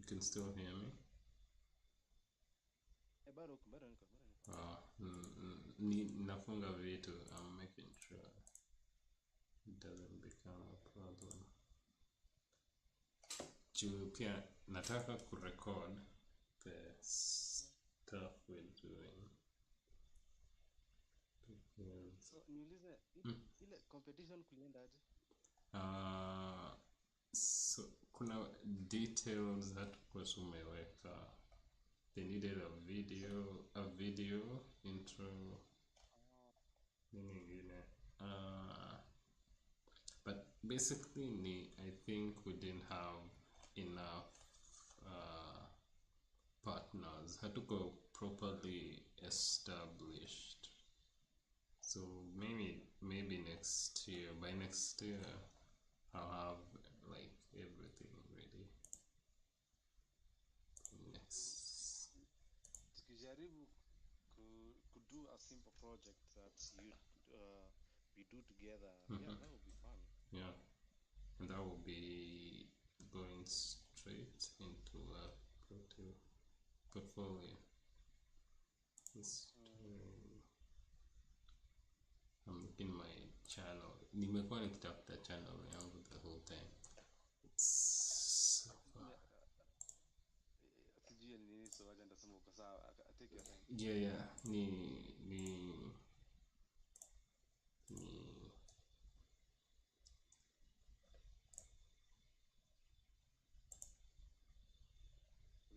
can still hear me? Bado niko. Nafunga vitu. I'm making sure it doesn't become a problem. Juu pia nataka kurecord the stuff we're doing. So niulize ile competition kuliendaje? So kuna details that course umeweka. They needed a video intro, nini but basically I think we didn't have enough partners. Hatuko properly established. So maybe next year. By next year, I'll have like everything ready. Next. Tukijaribu could do a simple project that we do together. Yeah, that would be fun. Yeah, and that will be going straight into a portfolio. I'm looking my channel. Nimekuwa nikitafuta channel yangu the whole time. It's so far. Sijui ni nini, so wacha nitasema uko sawa. Take your time. Yeah.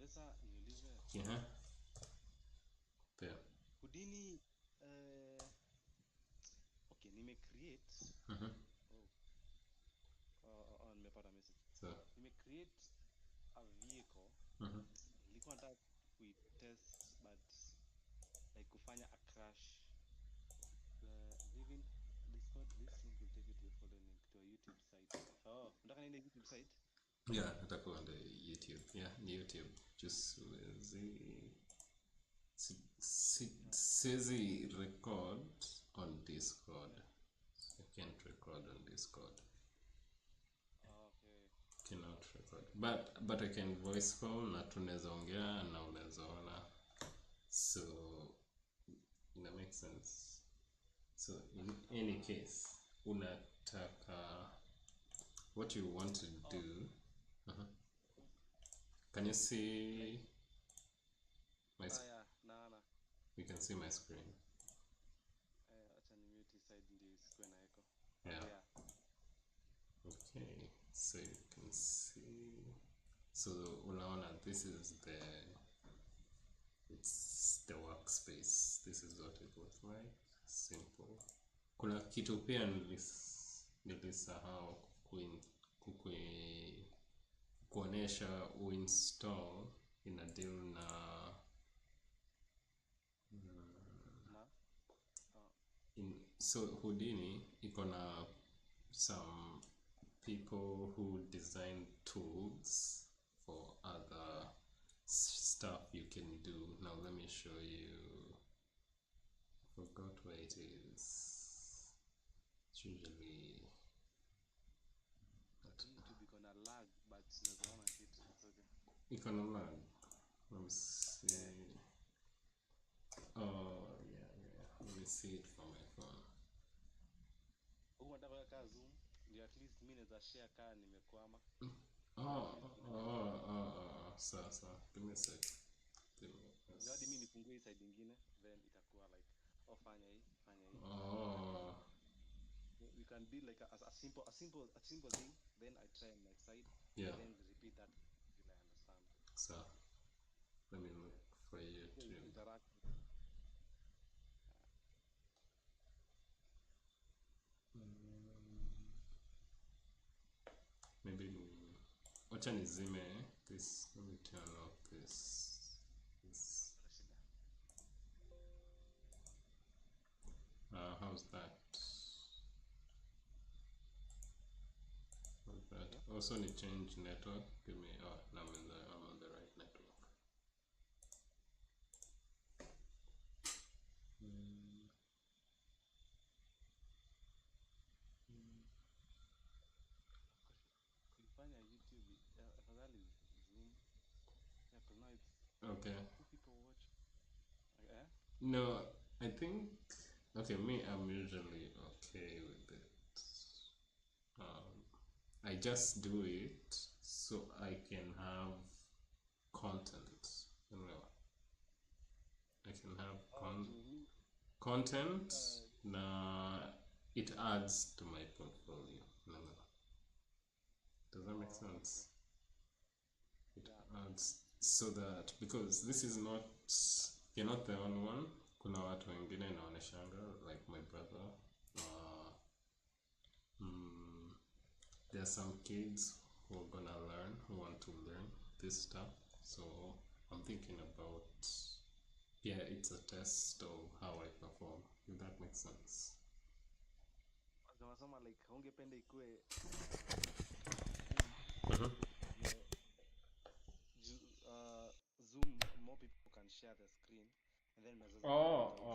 Sasa niulize. Yeah. Pia. Houdini okay, nime create. Nimepata message. So. Nime create a vehicle. Nilikuwa nataka kuitest but like kufanya a crash. Leaving Discord, this link will take you to the following link to a YouTube site. Oh, unataka niende YouTube site? Yeah, nataka on the YouTube. Yeah, YouTube. Just siwezi record on Discord. I can't record on Discord. Okay. Cannot record. But I can voice call na tunaweza ongea na unaweza ona. So ina make sense. So in any case, unataka what you want to do. Can you see my screen? Yeah, naona. You can see my screen. Acha ni mute side ndio isikuwe na echo. Yeah. Okay, so you can see. So unaona, this is it's the workspace. This is what it looks like. Simple. Kuna kitu pia nilisahau kuonesha uinstall ina deal na so Houdini iko na some people who design tools for other stuff you can do. Now let me show you. I forgot where it is. It's usually YouTube iko na lag but naona kitu. It's okay. Iko na lag. Let me see. Oh yeah. Let me see it from my phone. Unataka kuweka zoom ndio at least mimi naweza share kaa nimekwama. Sasa. Give me a sec. Ndio mimi nifungue side nyingine then itakuwa like fanya hii. We can be like a simple thing, then I try on my side, yeah. Then repeat that till I understand. So let me look for YouTube. Interact. Maybe wacha nizime this. Let me turn off this. How's that? Okay. Also need change network. Give me. Oh, now I'm on the right network. Kuifanya YouTube afadhali zoom Okay. Two people watch. Yeah. No, I think. Okay, me, I'm usually okay with it. Um, I just do it so I can have content. You know, I can have Oh, to me, content. uh, Nah, it adds to my portfolio. No, no. Does that make oh, okay. sense? It Yeah. adds so that because this is not, you're not the only one. Kuna watu wengine inaoneshanga like my brother. Uh, there are some kids who are gonna learn, who want to learn this stuff. So I'm thinking about, yeah, it's a test of how I perform. If that makes sense. Wanasema like ungependa ikue Zoom the Zoom more people can share the screen and then mnaweza kuwa Oh, pamoja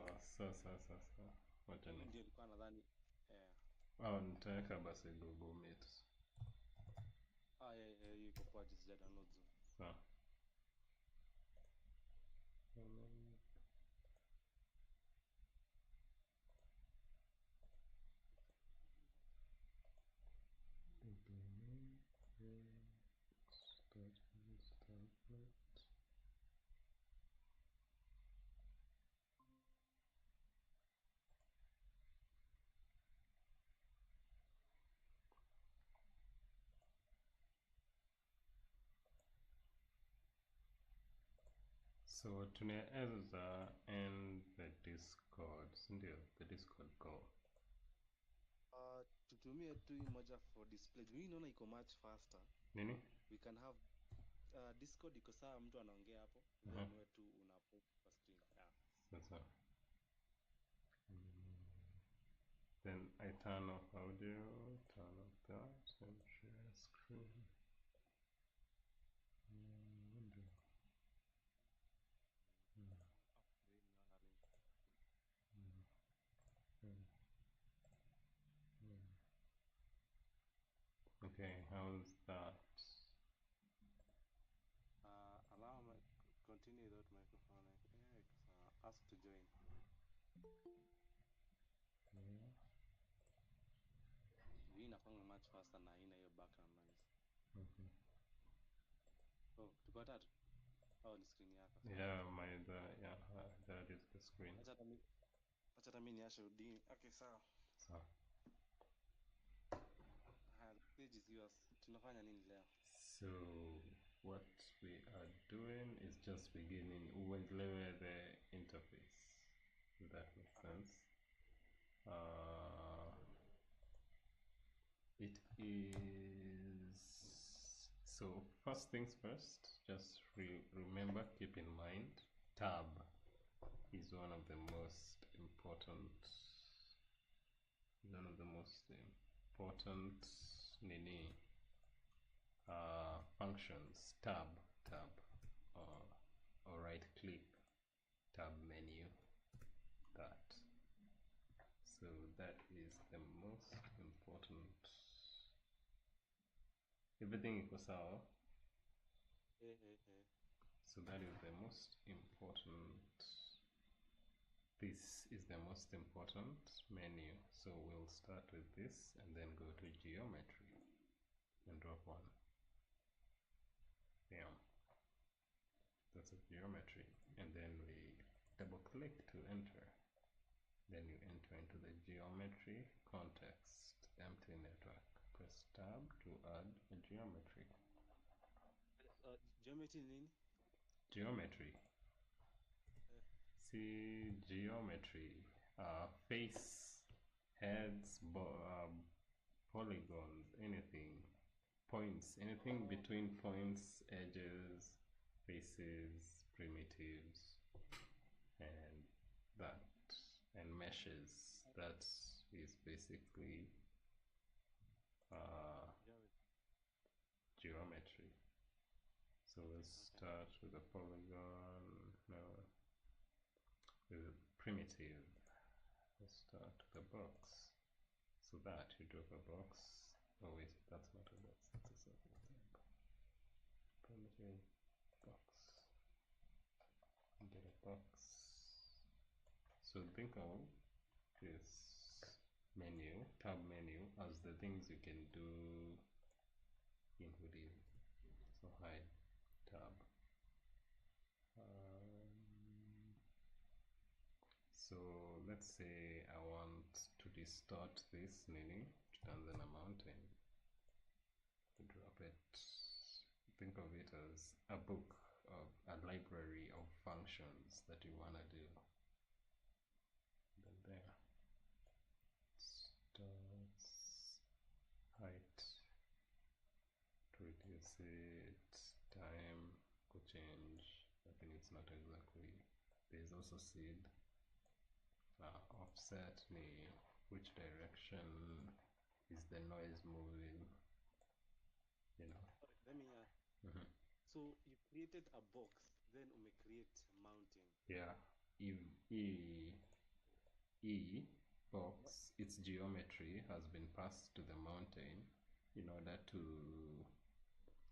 wote. so. Wacha Mimi ni. ndio nilikuwa nadhani Oh, nitaweka basi Google Meet. hiyo iko poa, just download Zoom. So. So tunaweza end the Discord, sindio? The Discord call. Tutumie tu hii moja for display. Mimi naona iko much faster. Nini? We can have Discord iko sawa, mtu anaongea hapo then wewe tu una pop kwa screen. Yeah. Sasa. Then I turn off audio, turn off that, and share screen. Okay, how's that? Allow my continue without microphone. Yeah, ask to join. Yeah. Hii inakuwa much faster na haina hiyo background noise. Okay. Oh, tuko tatu. Oh, ni screen yako. Yeah, that is the screen. Acha hata mimi niashe Houdini. Okay, sawa. So. The stage is yours. Tunafanya nini leo? So what we are doing is just beginning uendelewe the interface. If that makes sense. It is so first things first, just remember, keep in mind, tab is one of the most important nini functions. Tab or right click, tab menu, that. So that is the most important. Everything equals sawa. So that is the most important. This is the most important menu. So we'll start with this and then go to geometry and drop one. Bam. That's a geometry. And then we double click to enter. Then you enter into the geometry context, empty network. Press tab to add a geometry. Geometry nini? Geometry. See, geometry. Face, heads, polygons, anything. Points, anything between points, edges, faces, primitives, and that. And meshes. That is basically geometry. So let's start with a polygon. No, with a primitive. Let's start with a box. So that you drop a box. Oh wait, that's not a box. That's a circle. Primitive box. box. So think of this menu, tab menu, as the things you can do in Houdini. So hide tab. So let's say I want to distort this meaning to Tanzania mountain. Drop it. Think of it as a book of a library of functions that you want to do. Then there. Starts height to reduce it, time could change. I think it's not exactly. There's also seed. Offset ni which direction is the noise moving, you know. Let me Mm-hmm. So you created a box, then create a mountain. Yeah. E box, its geometry has been passed to the mountain in order to.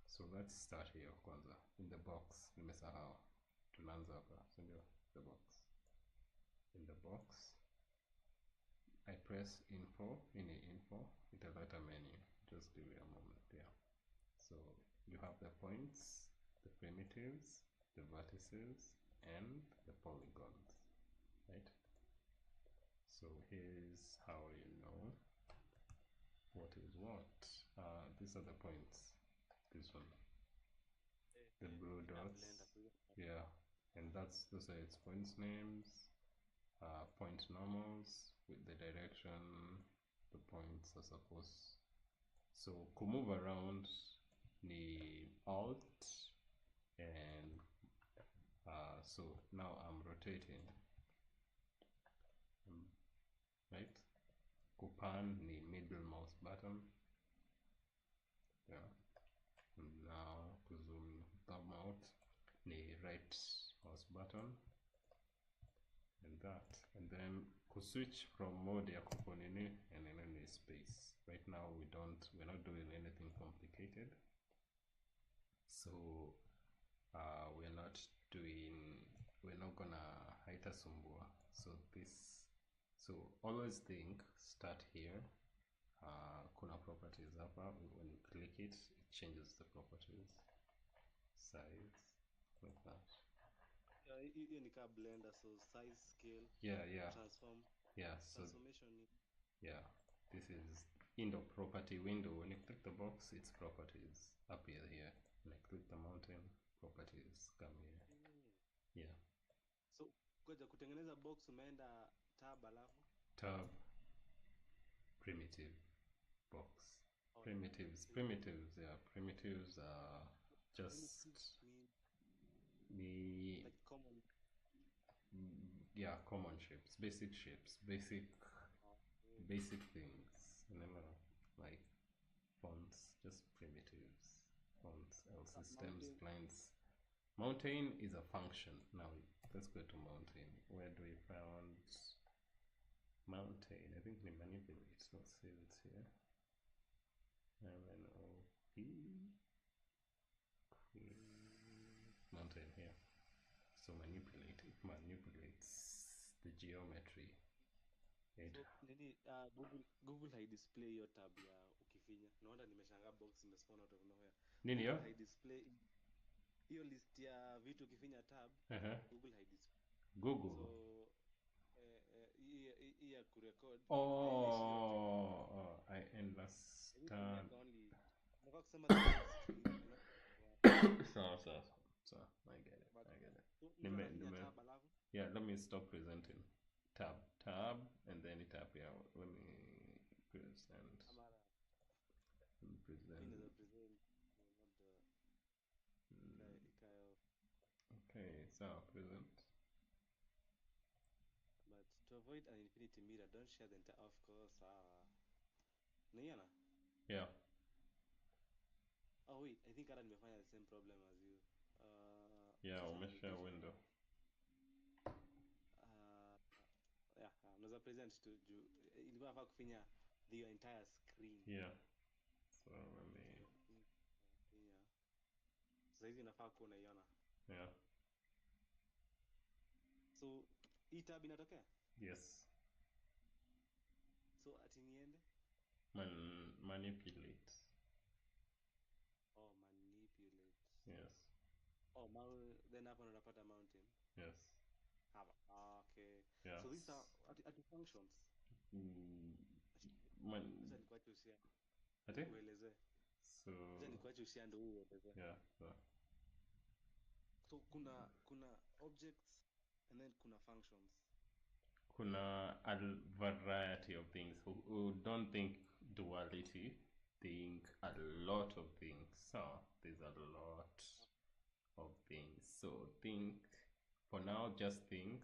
So let's start here kwanza. In the box, nimesahau. Tunaanza hapa, sindio? The box. In the box, I press info, info, italeta menu. Just give me a moment, yeah. So you have the points, the primitives, the vertices, and the polygons, right? So here's how you know what is what. These are the points. This one, the blue dots, yeah, and those are its points names. Point normals with the direction the points are supposed. So to move around the alt, and so now I'm rotating, right? Kupan the middle mouse button, yeah. And now to zoom thumb out the right mouse button, and that, and then to switch from mode ya kuponini and then the space. Right now we're not doing anything complicated, so we're not gonna haitasumbua. So always think, start here. Kuna properties hapa, when you click it changes the properties, size, like that. Hiyo ni kama blender, so size, scale, Yeah, transform, yeah. So transformation. yeah, this is indoor property window. When you click the box, its properties appear here. When I click the mountain, properties come here. Yeah. So ngoja kutengeneza box umeenda tab alafu Tab, primitive, box. Primitives, yeah. Primitives are just the like common. Yeah, common shapes, basic things. Like fonts, just primitives. Fonts, L systems, clients. Mountain is a function. Now let's go to mountain. Where do we find mountain? I think we manipulate. Let's see it here. MNOP. Mountain here. So manipulate. It manipulates the geometry. So nini Google hai display your tab ya ukifinya. Naona nimeshangaa box imespawn out of nowhere. Nini Google yo? hai display hiyo list ya vitu ukifinya tab. Google hai display. Google. So hii ya kurecord haishi yote. I understand. Nataka kusema the whole screen. So I get it. So mtu anafinya tab alafu. Yeah, let me stop presenting. Tab, and then tap here. Let me present. Okay, so present. But to avoid an infinity mirror, don't share the entire, of course. Naiona? Yeah. Oh wait, I think hata nimefanya the same problem as you. Yeah, umeshare window. Yeah, unaweza present to ilikuwa nafaa kufinya the entire screen. Yeah. So let me. Sasa hizi inafaa kuwa unaiona. Yeah. So hii tab inatokea, Yes. so ati niende Manipulate. oh manipulate. Yes. Oh then hapa ndo napata mountain Yes. hapa. Okay, so these are Yes. ati functions. Mm, Acha man. nikuache usia Ate? uelezee. So Acha nikuache usia ndo uelezee. yeah. So, So kuna objects and then kuna functions. kuna a variety of things. Who don't think duality, think a lot of things. So there's a lot of things. So think for now. Just think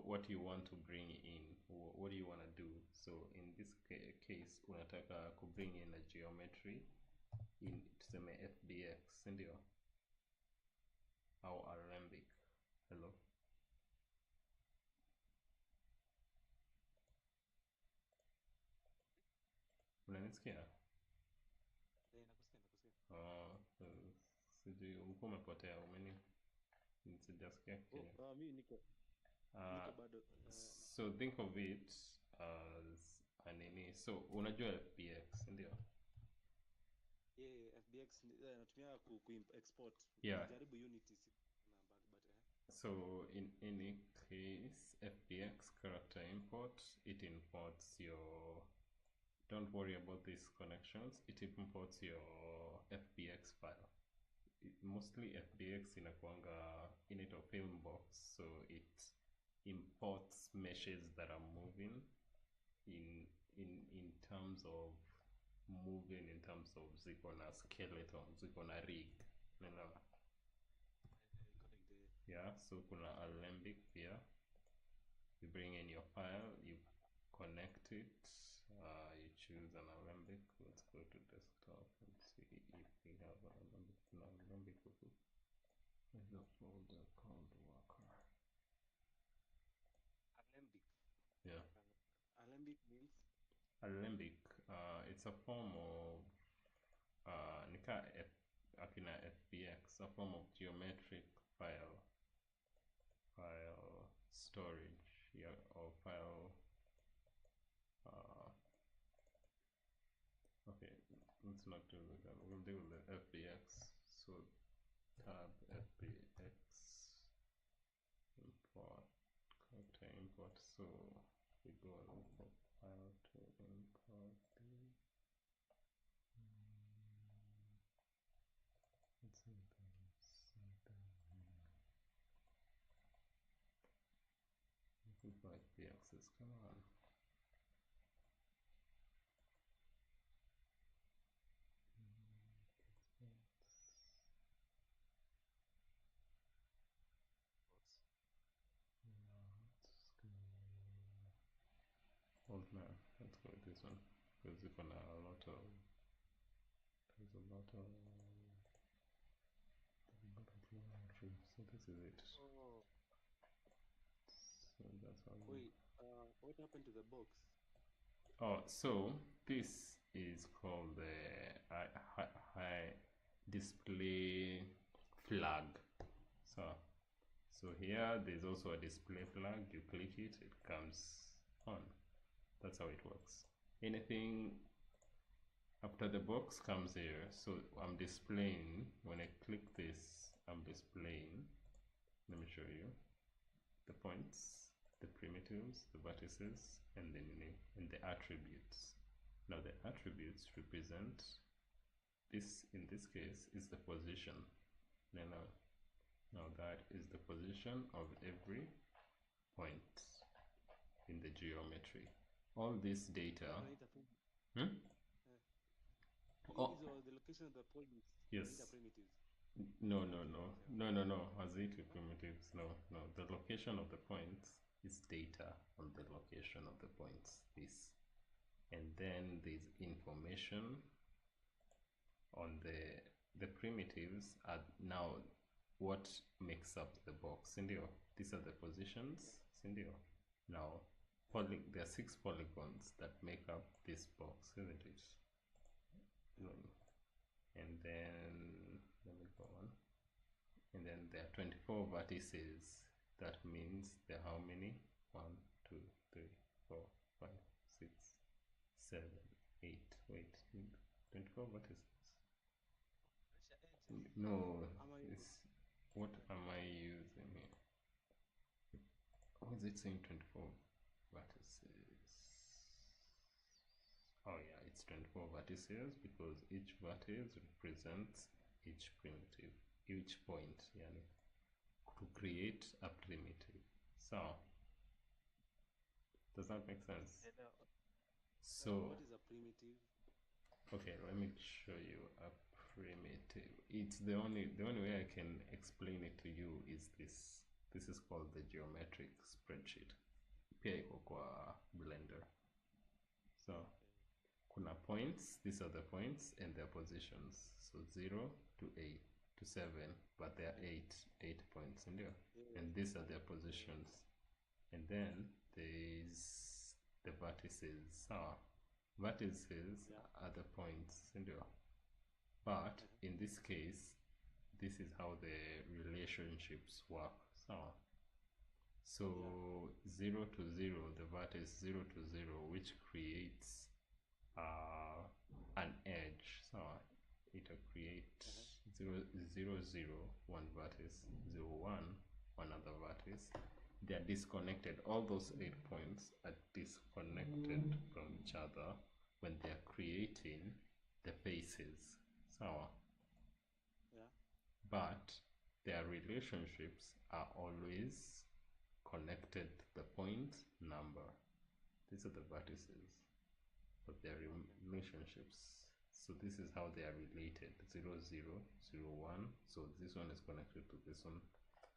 what you want to bring in. What do you want to do? So in this case, unataka ku bring in a geometry in tuseme FBX, ndio au alembic. Hello. Unanisikia? Nakusikia. Oh, sijui ulikuwa umepotea sijasikia Kenya. Mimi niko bado So think of it as a nini. So unajua FBX ndio? FBX natumia ku export. Yeah. Nilijaribu Unity na but So in any case, FBX character import, it imports your. Don't worry about these connections. It imports your FBX file. Mostly FBX inakuanga inaitwa film box, so it imports meshes that are moving in terms of moving, in terms of ziko na skeleton, ziko na rig, unaelewa? correct the Yeah, so kuna alembic pia. You bring in your file, you connect it, you choose an alembic. Let's go to desktop and see if we have an alembic. There's a folder called worker. Alembic. Yeah. Alembic means Alembic, it's a form of akina FBX, a form of geometric file storage, yeah, or file. Okay, let's not do that. We'll deal with the FBX. So tab FBX import, character import. So we go and look for file to import the. Let's see looking for FBXs. Come on. Old man, let's go with this one because you're gonna a lot of there's a lot of geometry. So this is it. oh So that's how. wait, what happened to the box? Oh, so this is called the high display flag. So here there's also a display flag. You click it, it comes on. That's how it works. Anything after the box comes here. So I'm displaying, when I click this, I'm displaying, let me show you, the points, the primitives, the vertices, and the attributes. Now the attributes represent this, in this case, is the position. Now that is the position of every point in the geometry. All this data. These are the location of the points. Yes. Primitives. No. Haziti primitives. No. The location of the points is data on the location of the points. This. And then there's information on the primitives are now what makes up the box. Sindio. These are the positions. Sindio. Now, there are 6 polygons that make up this box, isn't it? And then let me go on. And then there are 24 vertices that means there are how many? 1, 2, 3, 4, 5, 6, 7, 8. Wait, 24. What is this? No, it's what am I using here? Oh, is it saying 24 vertices? Oh yeah, it's 24 vertices because each vertex represents each primitive, each point, yani, to create a primitive. So, does that make sense? So, what is a primitive? okay, let me show you a primitive. It's the only way I can explain it to you is this. This is called the geometric spreadsheet. Pia iko kwa Blender. So, kuna points, these are the points and their positions. So 0 to 8 to 7, but there are 8 points in there. And these are their positions. And then there's the vertices. Vertices are the points in there. But in this case, this is how the relationships work. So 0 to 0, the vertex 0 to 0, which creates an edge. So it'll create 0, 0, 0, one vertex, 0, 1, one other vertex. They are disconnected. All those 8 points are disconnected from each other when they are creating the faces. So, but their relationships are always connected to the point number. These are the vertices of their relationships. So this is how they are related: 0, 0, 0, 1. So this one is connected to this one.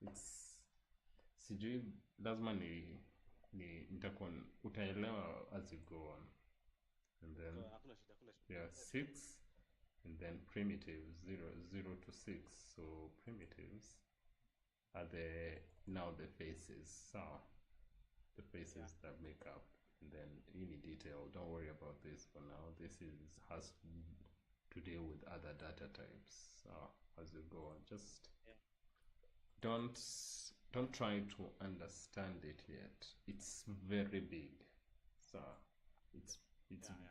It's sijui, lazima ni nitakuwa utaelewa as you go on. And then yeah, 6, and then primitives 0, 0 to 6. So primitives are now the faces. So the faces that make up. And then in detail, don't worry about this for now. This has to deal with other data types as you go on. Just don't try to understand it yet. It's very big, so it's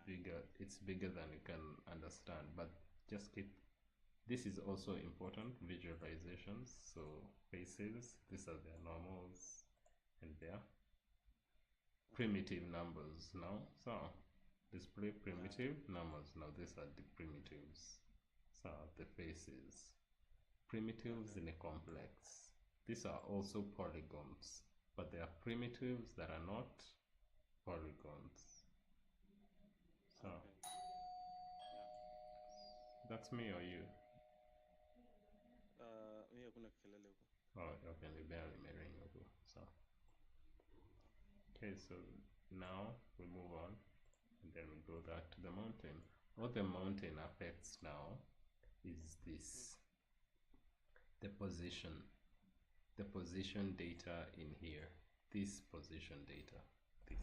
bigger. It's bigger than you can understand. But just keep. This is also important, visualizations. So faces, these are their normals and their primitive numbers now. So display primitive numbers. Now these are the primitives. So the faces. Primitives in a complex. These are also polygons, but they are primitives that are not polygons. So that's me or you? Me hakuna kelele huko. Oh, okay, ni barely mirroring huko. So okay, so now we move on, and then we go back to the mountain. What the mountain affects now is this: the position data in here. This position data, this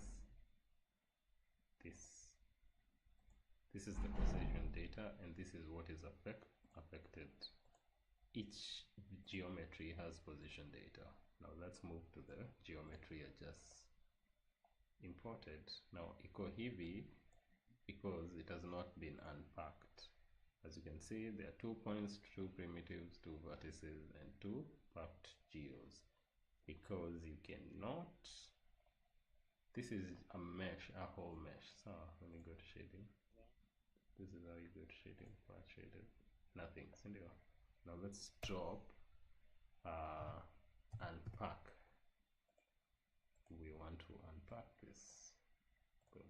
is the position data, and this is what is affected. Each geometry has position data. Now let's move to the geometry I just imported. Now iko hivi because it has not been unpacked. As you can see, there are 2 points, 2 primitives, 2 vertices, and 2 packed geos. Because you cannot, this is a mesh, a whole mesh. So let me go to shading. This is how you go to shading, part shaded, nothing. Now let's drop, unpack. We want to unpack this. Good.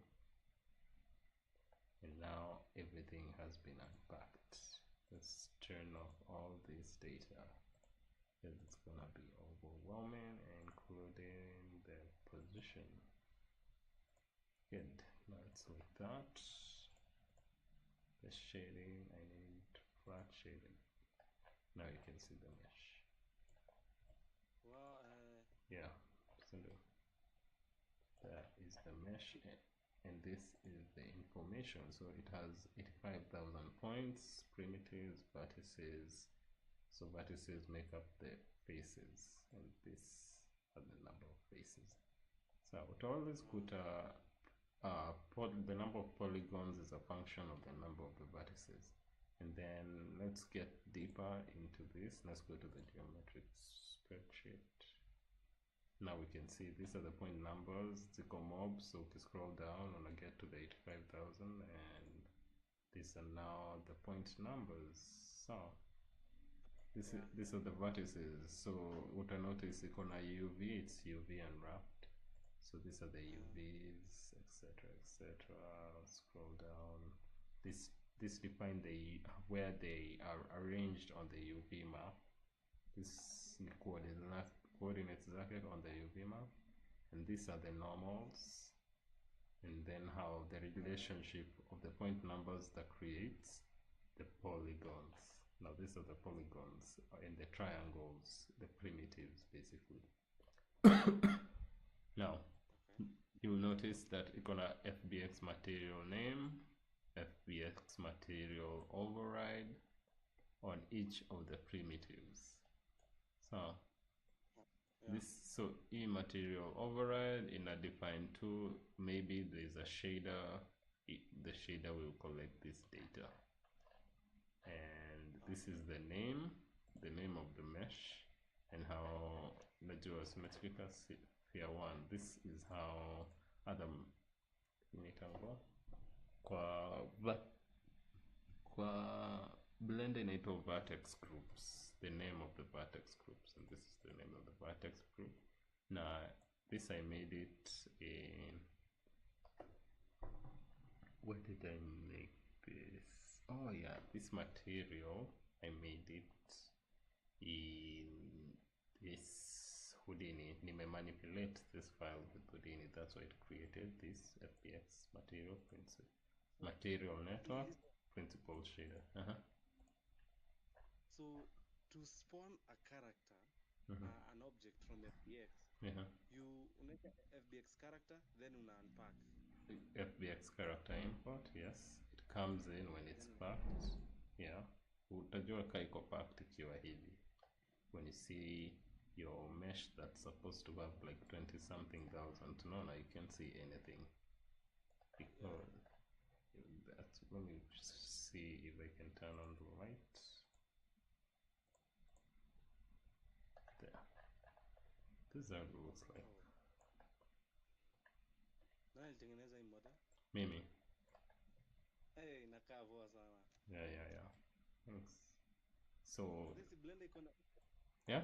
And now everything has been unpacked. Let's turn off all this data, because it's gonna be overwhelming, including the position. Good. Let's with that. The shading, I need flat shading. Now you can see the mesh. Well, yeah, so that is the mesh, and this is the information. So it has 85,000 points, primitives, vertices. So vertices make up the faces, and this at the number of faces. So I would always put the number of polygons is a function of the number of the vertices. And then let's get deeper into this. Let's go to the geometric spreadsheet. Now we can see these are the point numbers, ziko mob. So if you scroll down, when I get to the 85,000, and these are now the point numbers. So these are the vertices. So what I notice, icona UV, it's UV unwrapped. So these are the UVs, etc., etc. Scroll down. This define where they are arranged on the UV map. This coordinates zake on the UV map, and these are the normals, and then how the relationship of the point numbers that creates the polygons. Now these are the polygons in the triangles, the primitives basically. Now you'll notice that it's gonna FBX material name, FBX material override on each of the primitives. So E material override in a defined tool, maybe there's a shader. The shader will collect this data, and this is the name of the mesh, and how najua symmetrical sphere 1. This is how Adam inaitangwa kwa blend inaitwa vertex groups, the name of the vertex groups, and this is the name of the vertex group. Now this I made it in, where did I make this? Oh yeah, this material I made it in this Houdini. Nime manipulate this file with Houdini, that's why it created this FBX material material network principal shader. So to spawn a character, an object from FBX, you unaweka FBX character, then una unpack. FBX character import, yes, it comes in when it's packed. Yeah, utajua ka iko packed ikiwa hivi. When you see your mesh that's supposed to have like 20 something thousand, no, you can't see anything because that's, let me see if I can turn on the light. There, this is how it looks like. Nani alitengeneza hii model? Mimi. Hey, inakaa poa sana. Yeah. Thanks. So this blender iko na, yeah,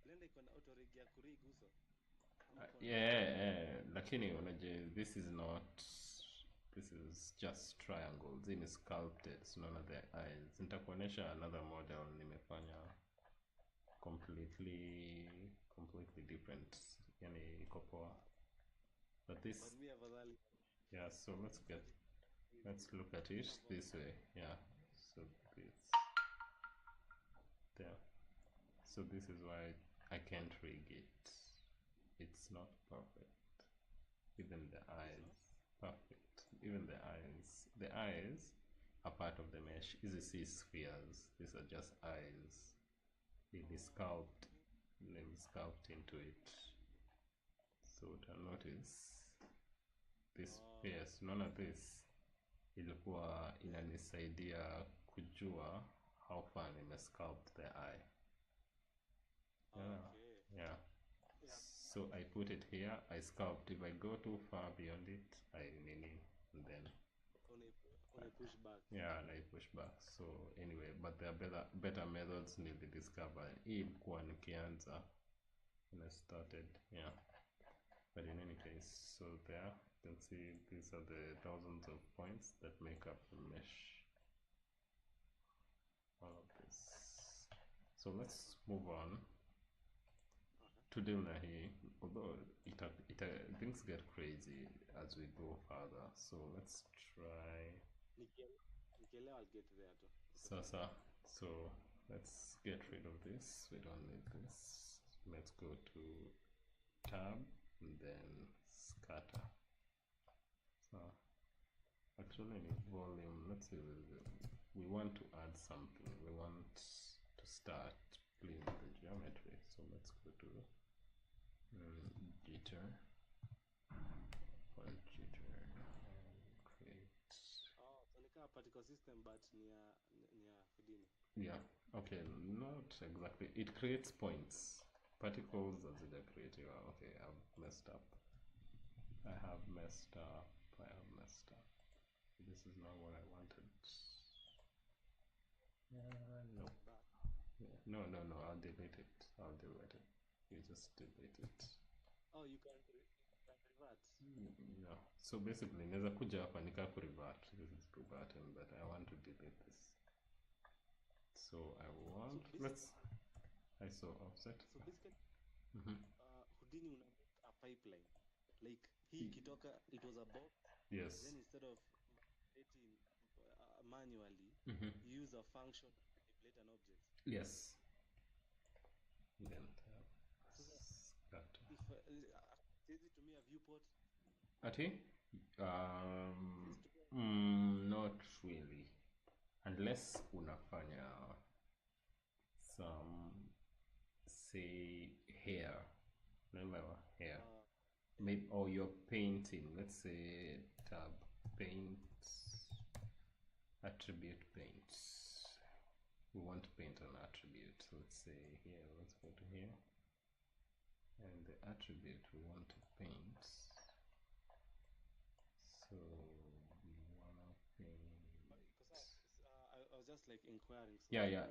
blender iko na auto rig ya kurig uso. Yeah, lakini unaje, this is just triangles in sculpted, so none of the eyes. Nitakuonesha another model nimefanya completely different, yani iko poa. But this, yeah, so let's look at it this way. Yeah, so this there, so this is why I can't rig it. It's not perfect. Even the eyes, perfect. Even the eyes are part of the mesh. Easy see spheres. These are just eyes. They sculpt into it. So to notice this spheres, none of this ilikuwa inanisaidia kujua how far nimesculpt the eye. Yeah. So I put it here, I sculpt. If I go too far beyond it, I nini, and then I push back. Yeah, and I push back. So anyway, but there are better methods nili discover. Hii ilikuwa nikianza when I started, yeah. But in any case, so there you can see these are the thousands of points that make up the mesh. All of this. So let's move on to Dilnahi, although things get crazy as we go further. So let's try. I'll get there too. So let's get rid of this. We don't need this. Let's go to tab and then scatter. So actually in volume, let's see, we want to add something. We want to start playing with the geometry. So let's go to jitter, point jitter, and create. Oh, so nika particle system but near Houdini. Yeah, okay, not exactly. It creates points. Particles as it creative. Okay, I've messed up. I have messed up. This is not what I wanted. No. Yeah. No, I'll delete it. You just delete it. Oh, you can revert. Yeah. So basically, naweza kuja hapa nika revert. This is to button, but I want to delete this. So I want. Let's. I saw offset. So basically, Houdini una make a pipeline. Like hii kitoka, it was a box. Yes. Then instead of manipulating manually, you use a function to manipulate an object. Yes. Then So if easy to me a viewport. Ati? Not really. Unless unafanya some, say, hair. Remember hair? Maybe, or you're painting. Let's say tab paint, attribute paint. We want to paint an attribute. Let's say here, let's go to here. And the attribute we want to paint. So we wanna paint. I was just like inquiring. So Yeah.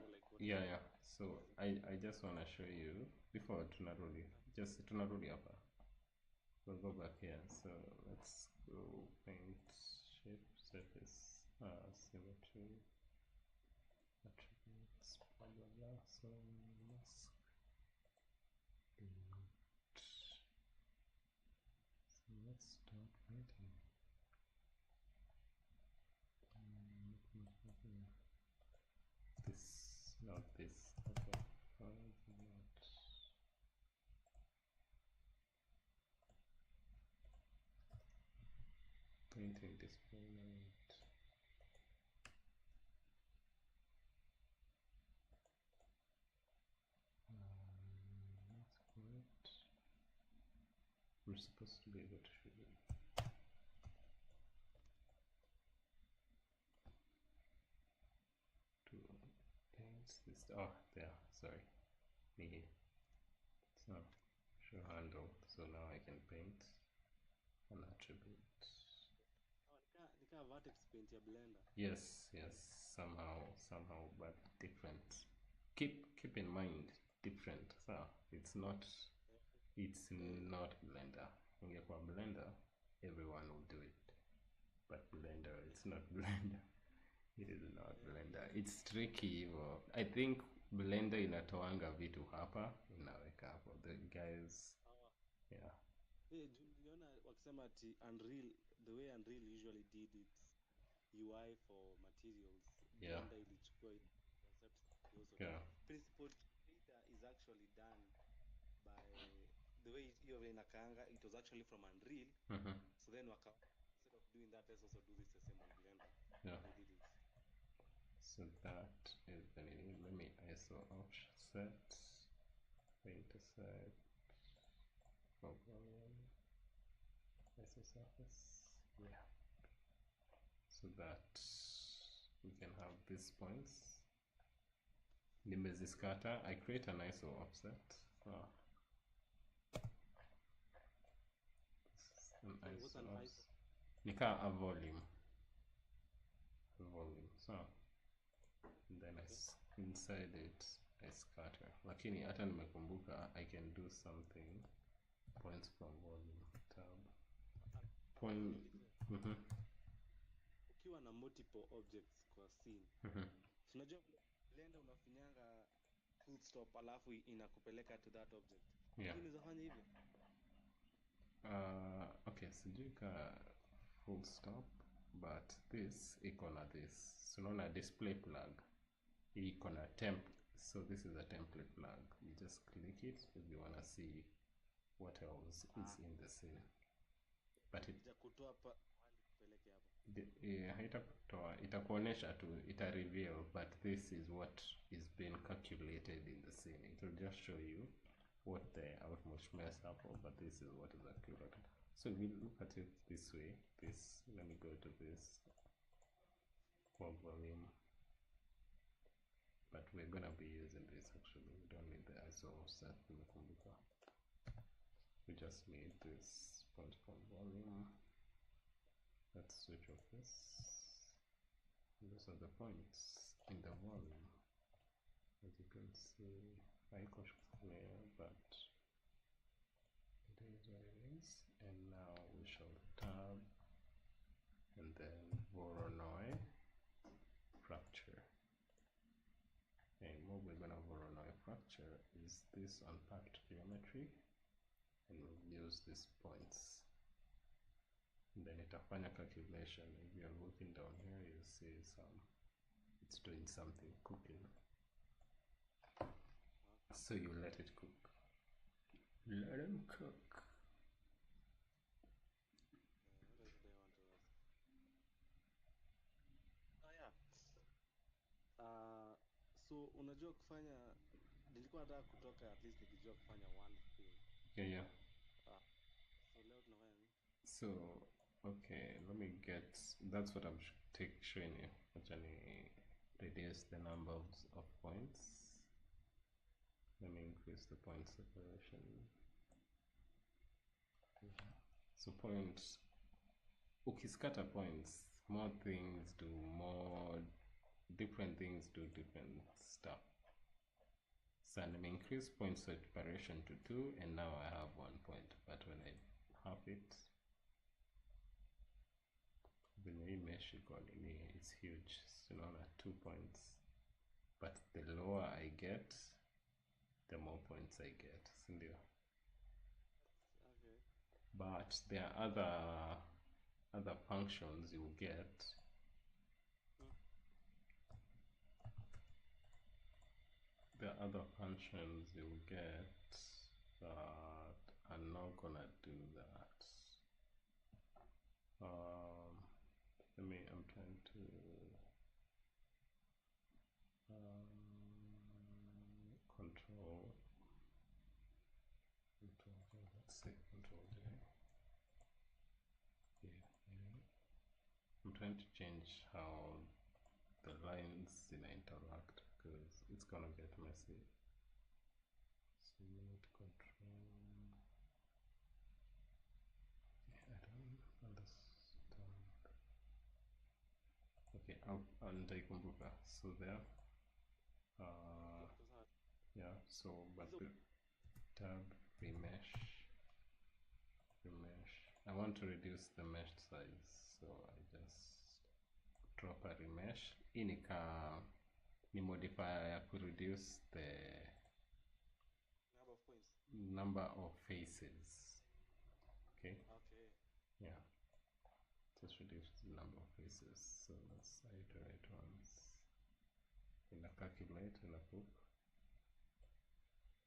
like So I just wanna show you before tunarudi. Just tunarudi hapa. We'll go back here. So let's go paint shape, surface, symmetry, attributes, blah blah blah. So mask. So let's start painting. This, not this. Okay, not. Painting display light. That's correct. We're supposed to be able to show it. To paint this. Oh, there. Sorry. Me. So show handle. So now I can paint an attribute. Nika vertex paint ya blender. Yes. Somehow, but different. Keep in mind, different. So it's not Blender. Ingekuwa Blender, everyone will do it. But Blender, it's not Blender. It is not Blender. It's tricky hivyo. I think Blender inatoanga vitu hapa, inaweka hapo. The guys, yeah. Niliona wakisema ati Unreal, the way Unreal usually did its UI for materials, Blender ilichukua concept also. Yeah. Principle data is actually done by the way hiyo inakaanga, it was actually from Unreal. So then instead of doing that, let's also do this the same on Blender. Yeah. They did it. So that is the name. Let me ISO offset, paint aside, ISO surface. Yeah. So that we can have these points. Nimeziscatter. I create an ISO offset. What's an ISO? Nika a volume. So and then inside it I scatter. Lakini hata nimekumbuka I can do something. Points from volume tab. Point. Ukiwa na multiple objects kwa scene. Unajua Blender unafinyanga full stop alafu inakupeleka to that object. Yeah. Unaweza fanya hivyo? Okay, sijui ka full stop, but this iko na this. So unaona display plug iko na temp. So this is a template plug. You just click it if you wanna see what else is in the scene. But itakutoa hadi kupeleke hapo. Haitakutoa, itakuonesha tu, ita reveal, but this is what is being calculated in the scene. It will just show you what the outmost messed up, but this is what is accurate. So we look at it this way. This, let me go to this for volume, but we're gonna be using this actually. We don't need the ISO offset in the computer. We just need this point from volume. Let's switch off this. Those are the points in the volume. As you can see, I could clear, but it is what it is. And now we shall tab and then Voronoi fracture. And what we're gonna Voronoi fracture is this unpacked geometry, and we'll use these points. And then itafanya calculation. If you're looking down here, you'll see it's doing something, cooking. So you let it cook. Let them cook. What else do I want to ask? Oh yeah. So unajua kufanya, nilikuwa nataka kutoka at least nikijua kufanya one thing. Yeah. So leo tunafanya nini? So okay, let me get. That's what I'm showing you. Actually, reduce the number of points. Let me increase the point separation. So points, ukiscatter points, more things do more, different things do different stuff. So let me increase point separation to 2, and now I have 1 point. But when I half it, the mesh is huge. So now I have 2 points. But the lower I get, the more points I get. Okay. But there are other functions you get. There are other functions you get that are not gonna do that. I'm trying to control, let's say control J. I'm trying to change how the lines interact because it's gonna get messy. So you need control. I don't understand. Okay, I'll take Kumbuka. So there. Yeah, so but the tab remesh. I want to reduce the mesh size, so I just drop a remesh. Ni modifier to reduce the Number of points. Number of faces. Okay. Yeah. Just reduce the number of faces. So let's iterate once. In a calculate in a book.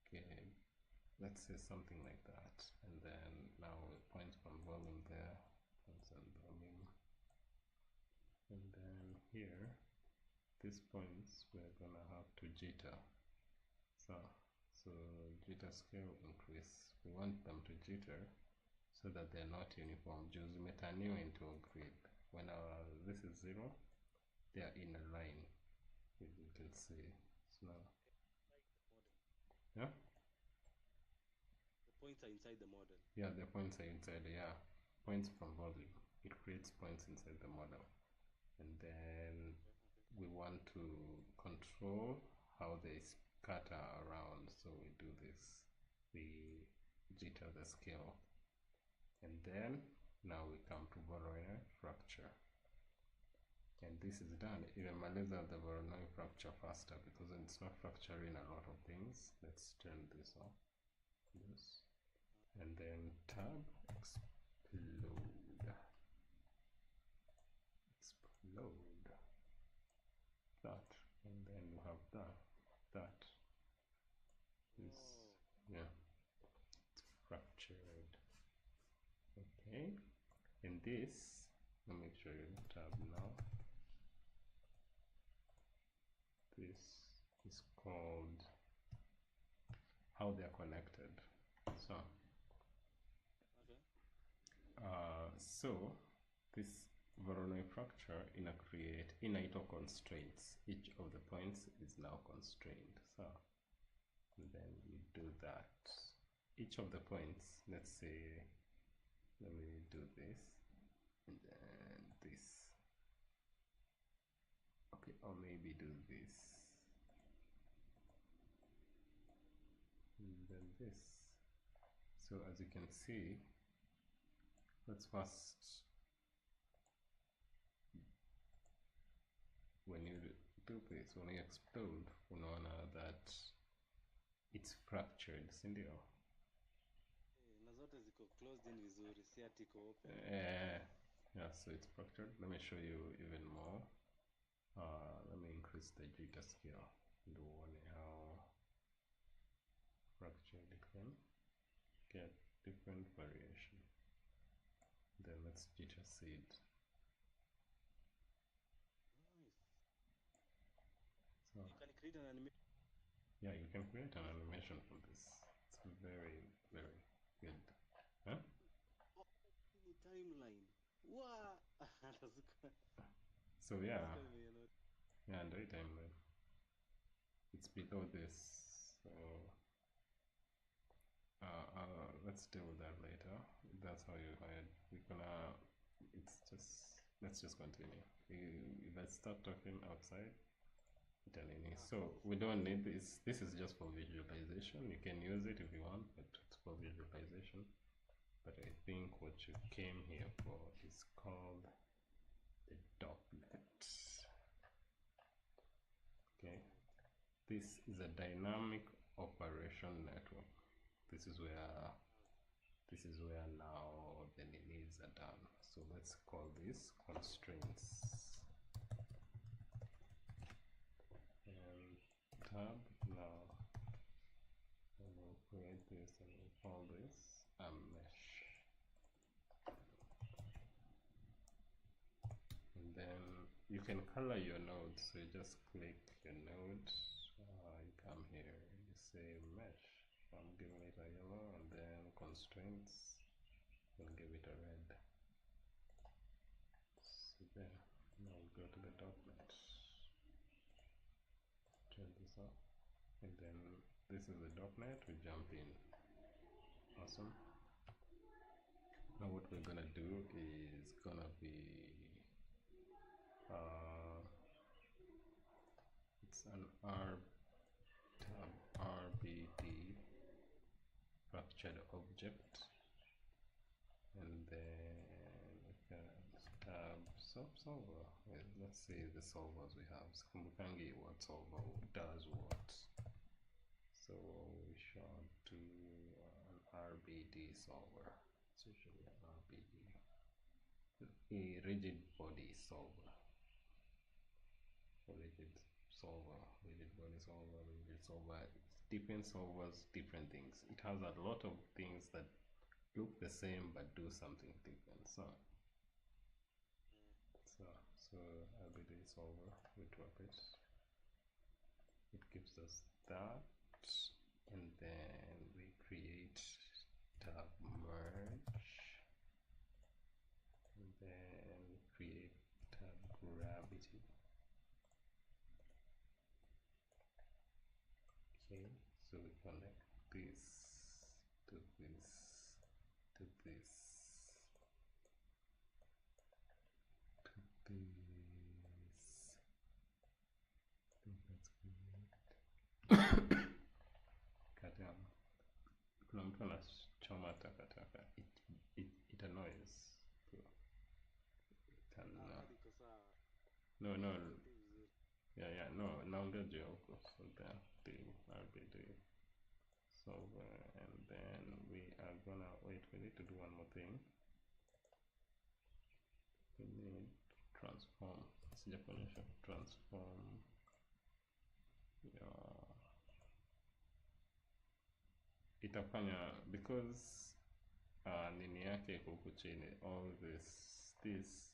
Okay. Let's say something like that, and then now points from volume there, points on volume, and then here, these points we're gonna have to jitter. So jitter scale increase. We want them to jitter so that they're not uniform. Just metanu into a grid. When this is 0, they are in a line. As you can see. So now, yeah. Points are inside the model. Yeah, the points are inside. Yeah, points from volume. It creates points inside the model, and then we want to control how they scatter around. So we do this. We jitter the scale, and then now we come to Voronoi fracture, and this is done. Even Maleza the Voronoi fracture faster because it's not fracturing a lot of things. Let's turn this off. Yes. And then tab explode that, and then you have that is yeah, it's fractured. Okay, and this, let me show you tab now. This is called how they're connected. So Okay. So this Voronoi fracture create inner constraints. Each of the points is now constrained. So then you do that. Each of the points, let's say, let me do this and then this. Okay, or maybe do this and then this. So as you can see, let's first, when you do this, when you explode, unaona that it's fractured, si ndio? Na zote ziko closed in vizuri, si ati iko open. Yeah, so it's fractured. Let me show you even more. Let me increase the jitter scale and one how fractured it can get different variation. Then let's jitter seed. Nice. So you can create an animation. yeah, you can create an animation from this. It's very, very good. Huh? Oh, ni timeline. Wow. So yeah, and right timeline. It's below this. So let's deal with that later. That's how you hide. We're gonna. It's just. Let's just continue. Let's start talking outside. So we don't need this. This is just for visualization. You can use it if you want, but it's for visualization. But I think what you came here for is called the dotnet. Okay. This is a dynamic operation network. This is where now the needs are done. So let's call this constraints. And tab now, and we'll create this and we'll call this a mesh. And then you can color your node. So you just click your node. You come here. You say mesh. I'm giving it a yellow, and then constraints. We'll give it a red. So there. Now we'll go to the dotnet. Turn this off, and then this is the dotnet. We jump in. Awesome. Now what we're gonna do is gonna be it's an RBD fractured object, and then we can tab solver. Let's see the solvers we have. So we can get what solver does what. So we shall do an RBD solver. It's usually an RBD, a rigid body solver. Rigid body solver, different solvers, different things. It has a lot of things that look the same but do something different. So RBD solver, we drop it. It gives us that, and then we create tab merge, and then create tab gravity. Okay, so we connect this to this to this to this. I think that's good. Goddamn. Kuna mtu anachoma takataka. It annoys. No. Yeah, no, naongea juu ya huko. So the RBD solver, and then we are gonna wait. We need to do one more thing. We need transform. Sijakuonyesha transform your itafanya, because nini yake iko huku chini, all this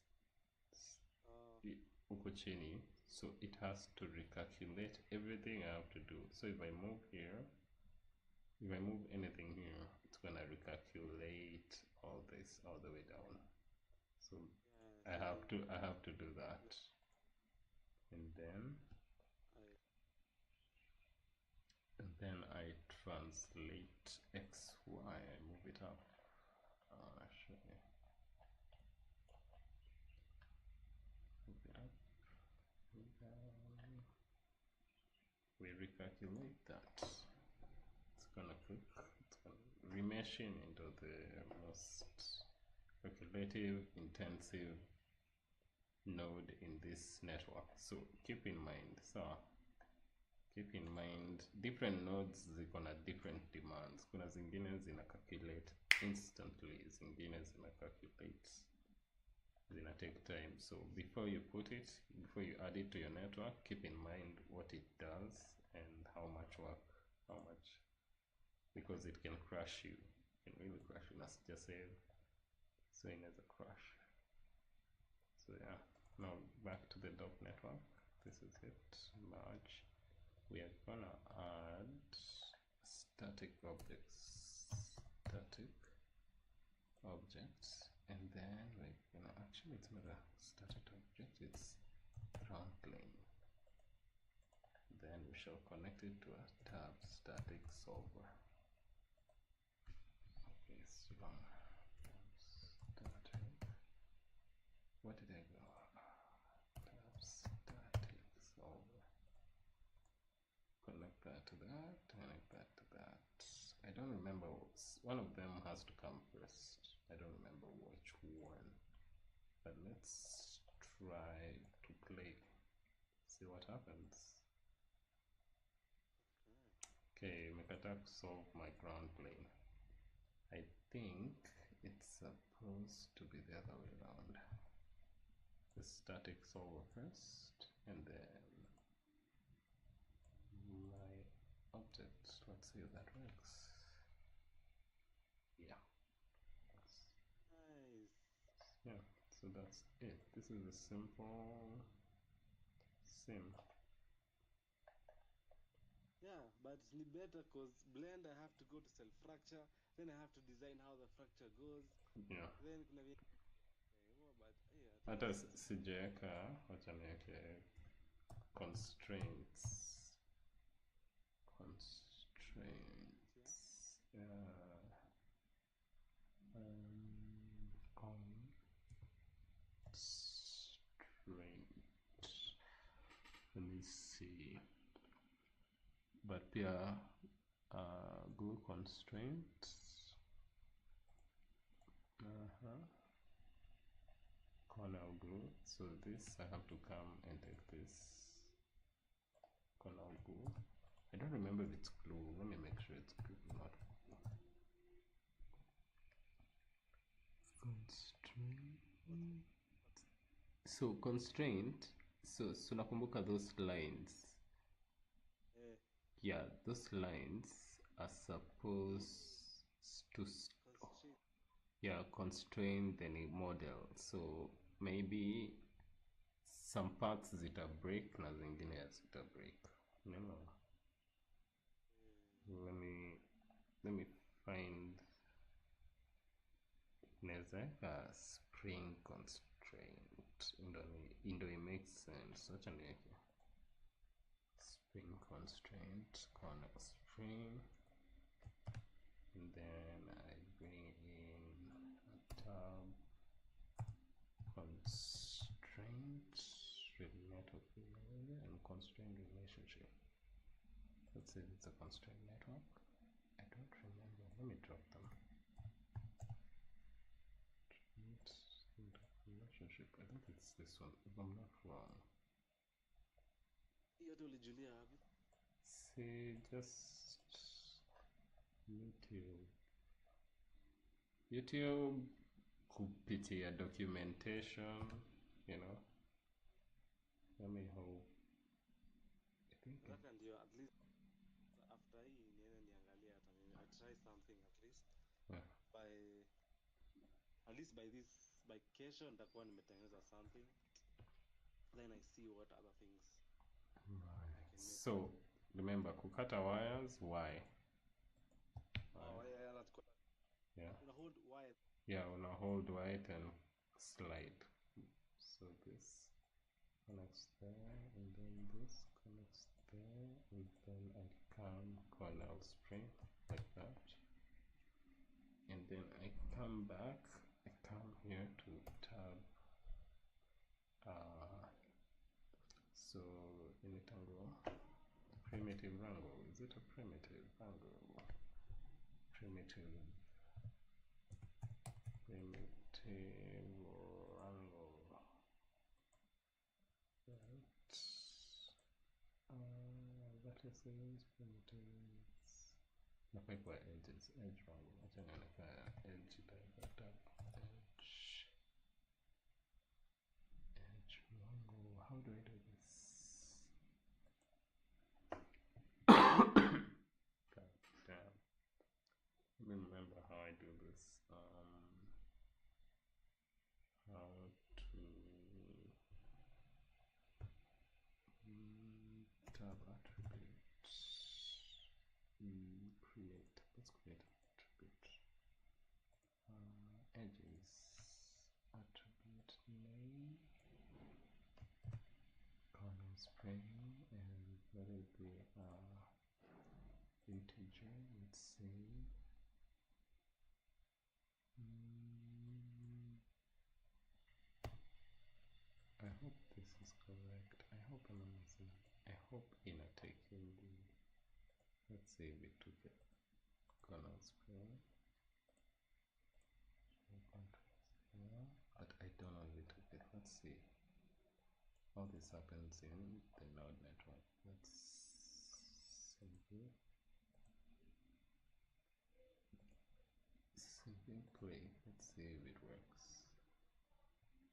huku chini, so it has to recalculate everything I have to do. So if I move here, if I move anything here, it's gonna recalculate all this all the way down. So Yeah, I have to do that. And then I translate XY, I move it up. Actually, move it up, down. We recalculate that. It's gonna click, it's gonna remeshing into the most calculative, intensive node in this network. So keep in mind, different nodes ziko na different demands. Kuna zingine zina calculate instantly, zingine zina calculate, zina take time. So before you add it to your network, keep in mind what it does and how much work, because it can crash you. It can really crash you. Let's just say, so it has a crash. So yeah, now back to the dot network. This is it, merge. We are gonna add static objects, and then we're gonna, actually it's not a static object, it's ground plane. Then we shall connect it to a tab static solver. Okay, so static, what did I go? Tab static solver. Connect that to that, connect that to that. I don't remember, one of them has to come first. I don't remember which one, but let's try to play, see what happens. Okay, Mekata solve my ground plane. I think it's supposed to be the other way around. The static solver first, and then my object. Let's see if that works. Yeah. nice. Yeah, so that's it. This is a simple sim. Yeah, but it's better because blend I have to go to cell fracture, then I have to design how the fracture goes. Yeah. Then kuna but yeah, at Hata least sijaweka, wacha niweke constraints. Yeah. Constraint. Let me see. But pia glue constraints. Corner glue. So this I have to come and take this corner glue. I don't remember if it's glue. Let me make sure it's glue, not glue. Constraint. So constraint. So nakumbuka those lines. Yeah, those lines are supposed to constrain the model. So maybe some parts zita break na zingine zita break. No. Let me find. Naweza spring constraint. Ndo it makes sense. Such an spring constraint, corner spring, and then I bring in a tab constraint network and constraint relationship. Let's say it's a constraint network. I don't remember. Let me drop them. Relationship. I think it's this one, if I'm not wrong. See, just YouTube kupitia documentation, let me hope. I think ndio at least after hii niende niangalia hata mimi I try something at least. Yeah. by kesho nitakuwa nimetengeneza something, then I see what other things I can make. So remember, kukata wires, why? Yeah. Una hold wire. Yeah, wanna hold right and slide. So this connects there, and then this connects there, and then I come corner spring like that, and then I come back. I come here to tab. So in it angle, primitive angle. Is it a primitive angle? Primitive angle. Right. Vertices, primitives. Nafai kwa edges, edge angle. Acha niandika edge type edge angle. How do I do this? God damn. Let me remember how I do this. How to tab attribute. Create. Let's create attribute. Edges. Attribute name. Corner spring, and let it be integer. Let's say I hope this is correct. I hope I'm not missing. I hope in a taking the, let's say we took it corner spring, but I don't know we took it. Let's see. All this happens in the node network. Let's simply play. Let's see if it works.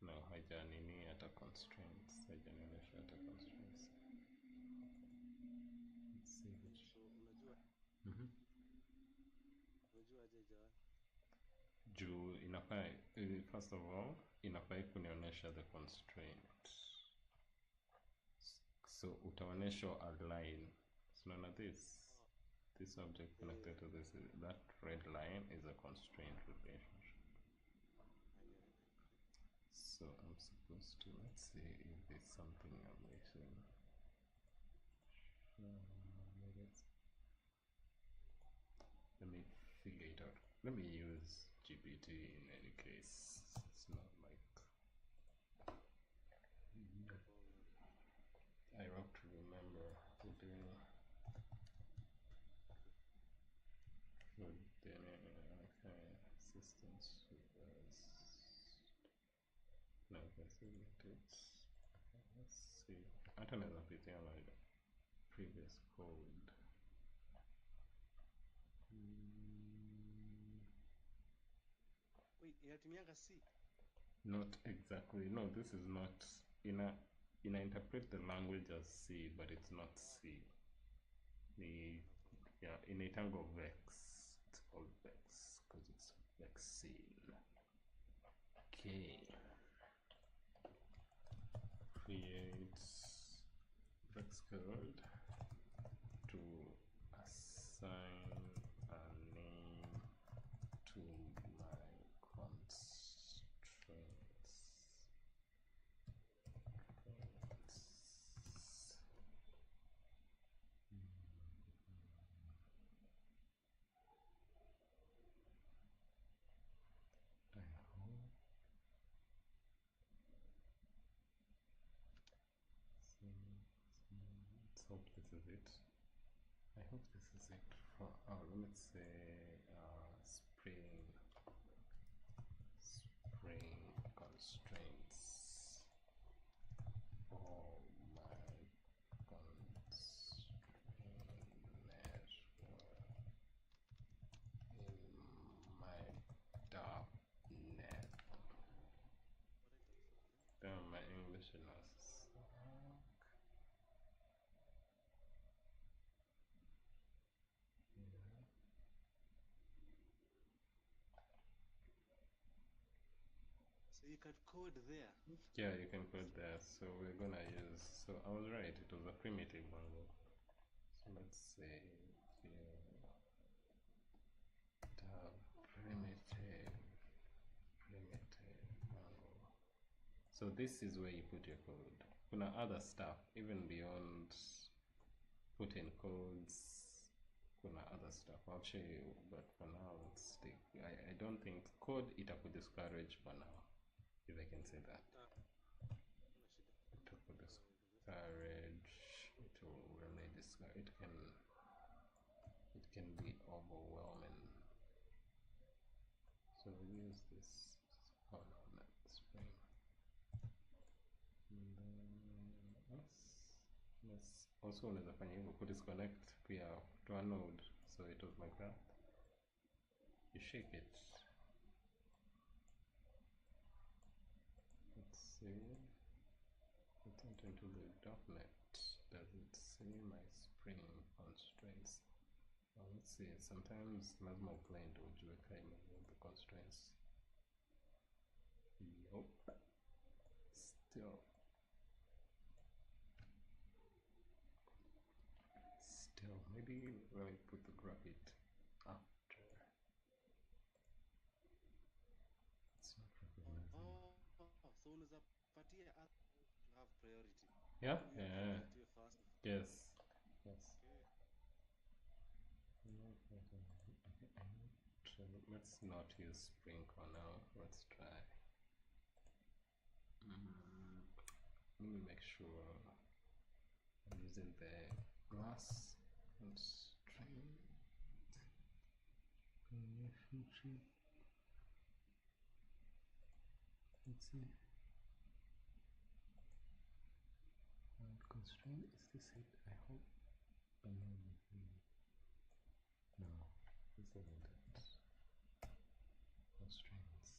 No, haijanini at a constraints. Haijanionyesha at a constraints. Let's see which. So unajua aje jawa. Juu inafaa, first of all, inafaa kunionyesha the constraint. So utaonyesha a line. So none of this object connected to this, that red line is a constraint relationship. I get it. So I'm supposed to, let's see if there's something I'm missing. Let me figure it out. Let me use GPT in any case. It's not like I have to remember to do assistance with no, that's it. Okay, let's see. I don't know if it's like previous code. Wait, inatumianga C? Not exactly. No, this is not. I interpret the language as C, but it's not C. Yeah, in a tangle vex. It's called vex because it's vexine. Okay. Create vex code to assign a name to my constraints. Let's hope this is it. I hope this is it for, let's say spring constraints for my constraint network in my .NET. Damn, my English is not. So you can code there. Yeah, you can code there. So we're gonna use, so I was right, it was a primitive one. So let's say here tab So this is where you put your code. Kuna other stuff even beyond put in codes. Kuna other stuff. I'll show you, but for now let's stick. I don't think code itaku discourage for now, if I can say that. Itaku discourage. It will really discourage. It can be overwhelming. So we use this. Hold on, spring. And then let's also unaweza fanya hivyo kudisconnect pia to a node, so it was like that. You shake it. Let's see. Let's enter into the .NET. Does it see my spring constraints? Well, let's see. Sometimes lazima uplay ndio ujue kama the constraints. Nope. Still, maybe let me put the graphic after. It's not recognizing. So unaweza patia us to have priority. Yeah? We have Yeah. to get first. Yes. Yes. Okay. Let's not use Spring for now. Let's try. Let me make sure I'm using the glass constraint. Let's see. Constraint, is this it? I hope. No, this isn't it. Constraints.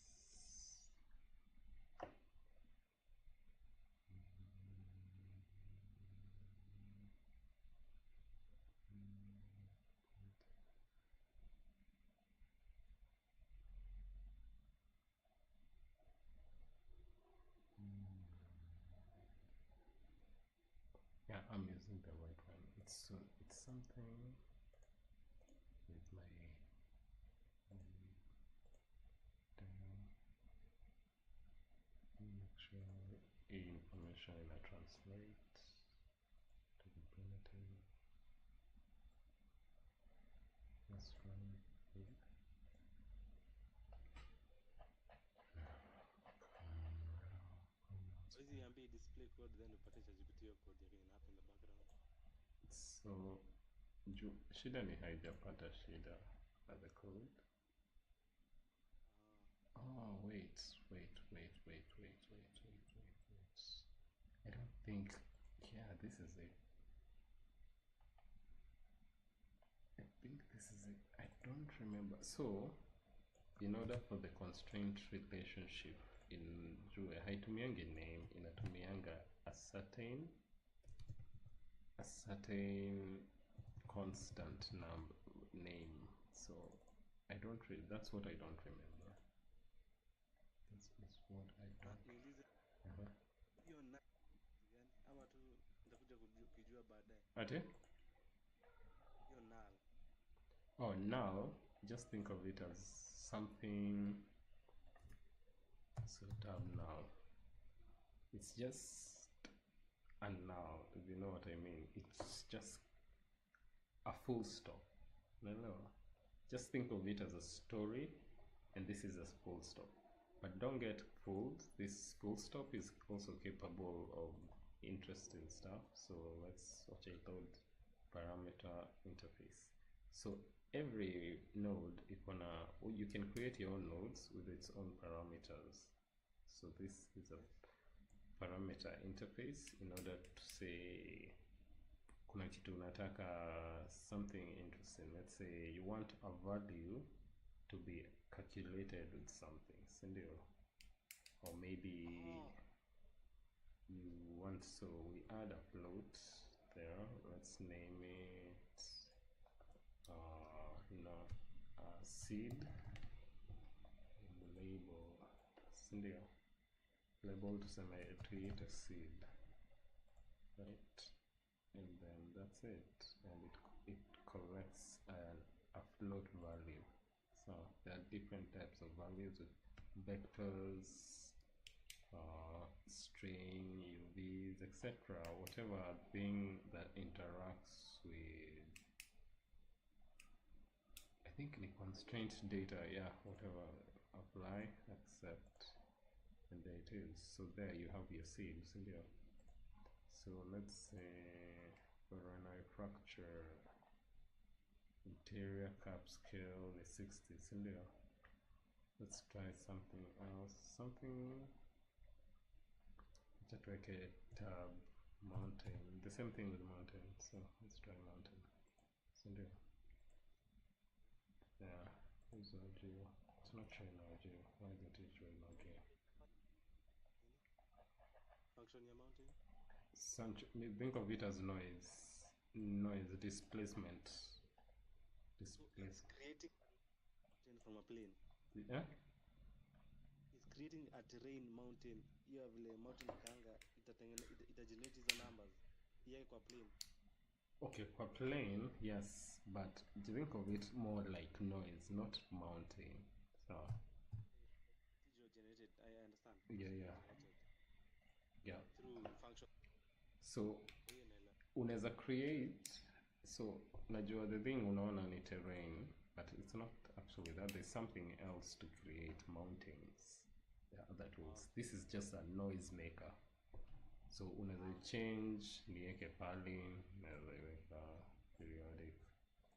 Yeah, I'm using the right one. It's something with my make sure information I translate to the primitive. Let's run it. Easy ambie display code then upate ChatGPT code yake ina happen in the background. So shida ni haijapata shida at the code. Oh, wait. I don't think, yeah, this is it. I think this is it. I don't remember. So, in order for the constraint relationship in Jue, haitumiangi name, inatumianga a certain constant name. So, I don't that's what I don't remember. That's what I don't. Niulize hiyo na gani ama tu nitakuja kujua baadaye. Ate? Hiyo null. Oh, null, just think of it as something sort of null. It's just a null, if you know what I mean. It's just a full stop. No. Just think of it as a story, and this is a full stop. But don't get fooled. This full stop is also capable of interesting stuff. So let's watch it called parameter interface. So every node, you can create your own nodes with its own parameters. So this is a parameter interface in order to say kuna kitu unataka something interesting. Let's say you want a value to be calculated with something, sindio? Or maybe you want, so we add a float there. Let's name it seed, label, sindio? Label to create a seed, right? And then that's it, and it collects a float value. So there are different types of values with vectors, string, UVs, etc. Whatever thing that interacts with, I think the constraint data, yeah, whatever, apply, accept, and there it is. So there you have your seeds. So let's say coronary fracture, interior cap scale is 60. Let's try something else. Just like a tab, mountain. The same thing with mountain. So let's try mountain. Yeah, it's audio. It's not showing audio. Why isn't it showing audio? Function your mountain? Think of it as noise, displacement. So it's creating from a plane. Yeah. It's creating a terrain mountain. You have a mountain kanga. It generates the numbers. Yeah, kwa plane. Okay, kwa plane, yes, but think of it more like noise, not mountain. So. Generated. I understand. Yeah. Yeah. Through function. So unaweza create, so najua the thing unaona ni terrain, but it's not actually that. There's something else to create mountains. There are other tools. This is just a noise maker. So unaweza change niweke pali, unaweza weka periodic.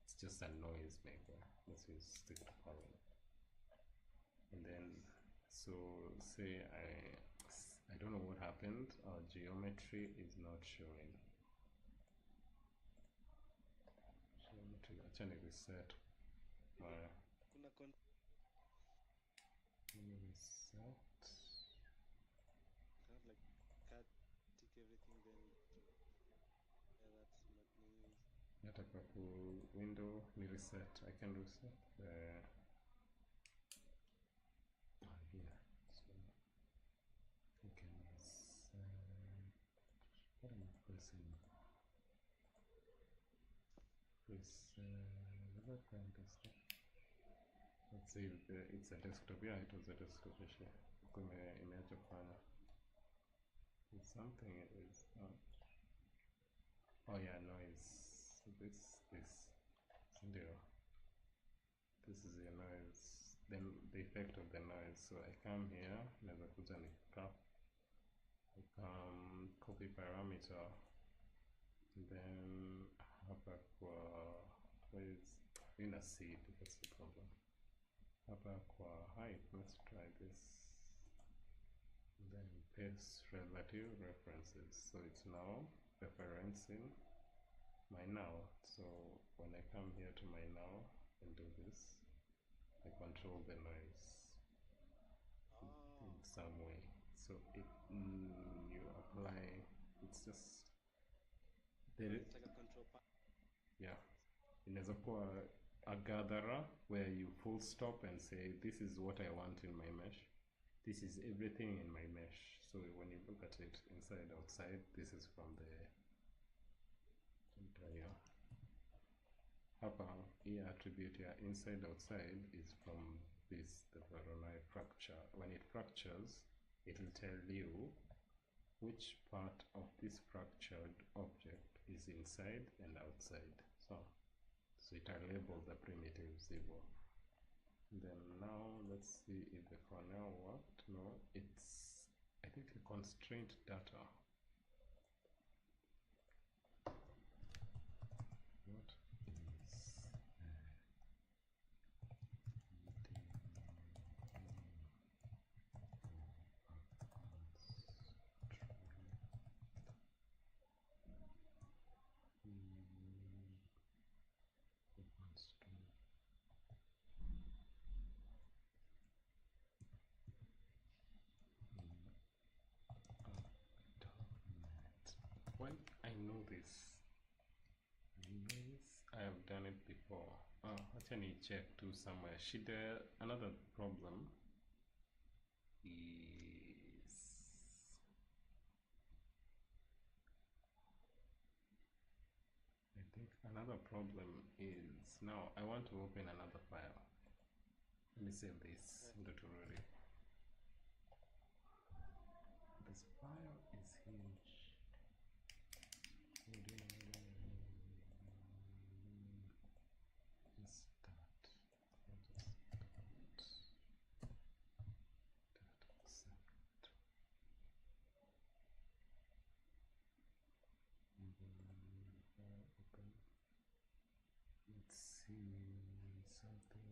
It's just a noise maker. Let's use stick to pali. And then so say I don't know what happened. Our geometry is not showing. Geometry, actually reset. Let me reset. Kind of like cut, tick everything, then that's what news. Nataka ku window ni reset. I can reset the here. So I can reset. What am I pressing? Let's see if it's a desktop. Yeah, it was a desktop issue. Imeacha kufanya. It's something it is not. Oh yeah, noise. So this ndio. This is the noise. Then the effect of the noise. So I come here, naweza kuja ni cap. I come copy parameter. Then hapa kwa in a seed, that's the problem. Hapa kwa height, let's try this. Then paste relative references. So it's now referencing my now. So when I come here to my now and do this, I control the noise in some way. So if you apply, it's just it's like a control part. Yeah, inaweza kuwa a gatherer where you full stop and say this is what I want in my mesh. This is everything in my mesh. So when you look at it inside outside, this is from the entire. Hapa hii attribute ya inside outside is from this, the Voronoi fracture. When it fractures, it will tell you which part of this fractured object is inside and outside. So it will label the primitives equal. Then now let's see if the Cornell worked. No, it's, I think, the constraint data. What is Well, I know this. I have done it before. Actually, check too somewhere. Another problem is I think another problem is now I want to open another file. Let me save this. Okay. Literally. This file is huge. Just start. Open. Let's see something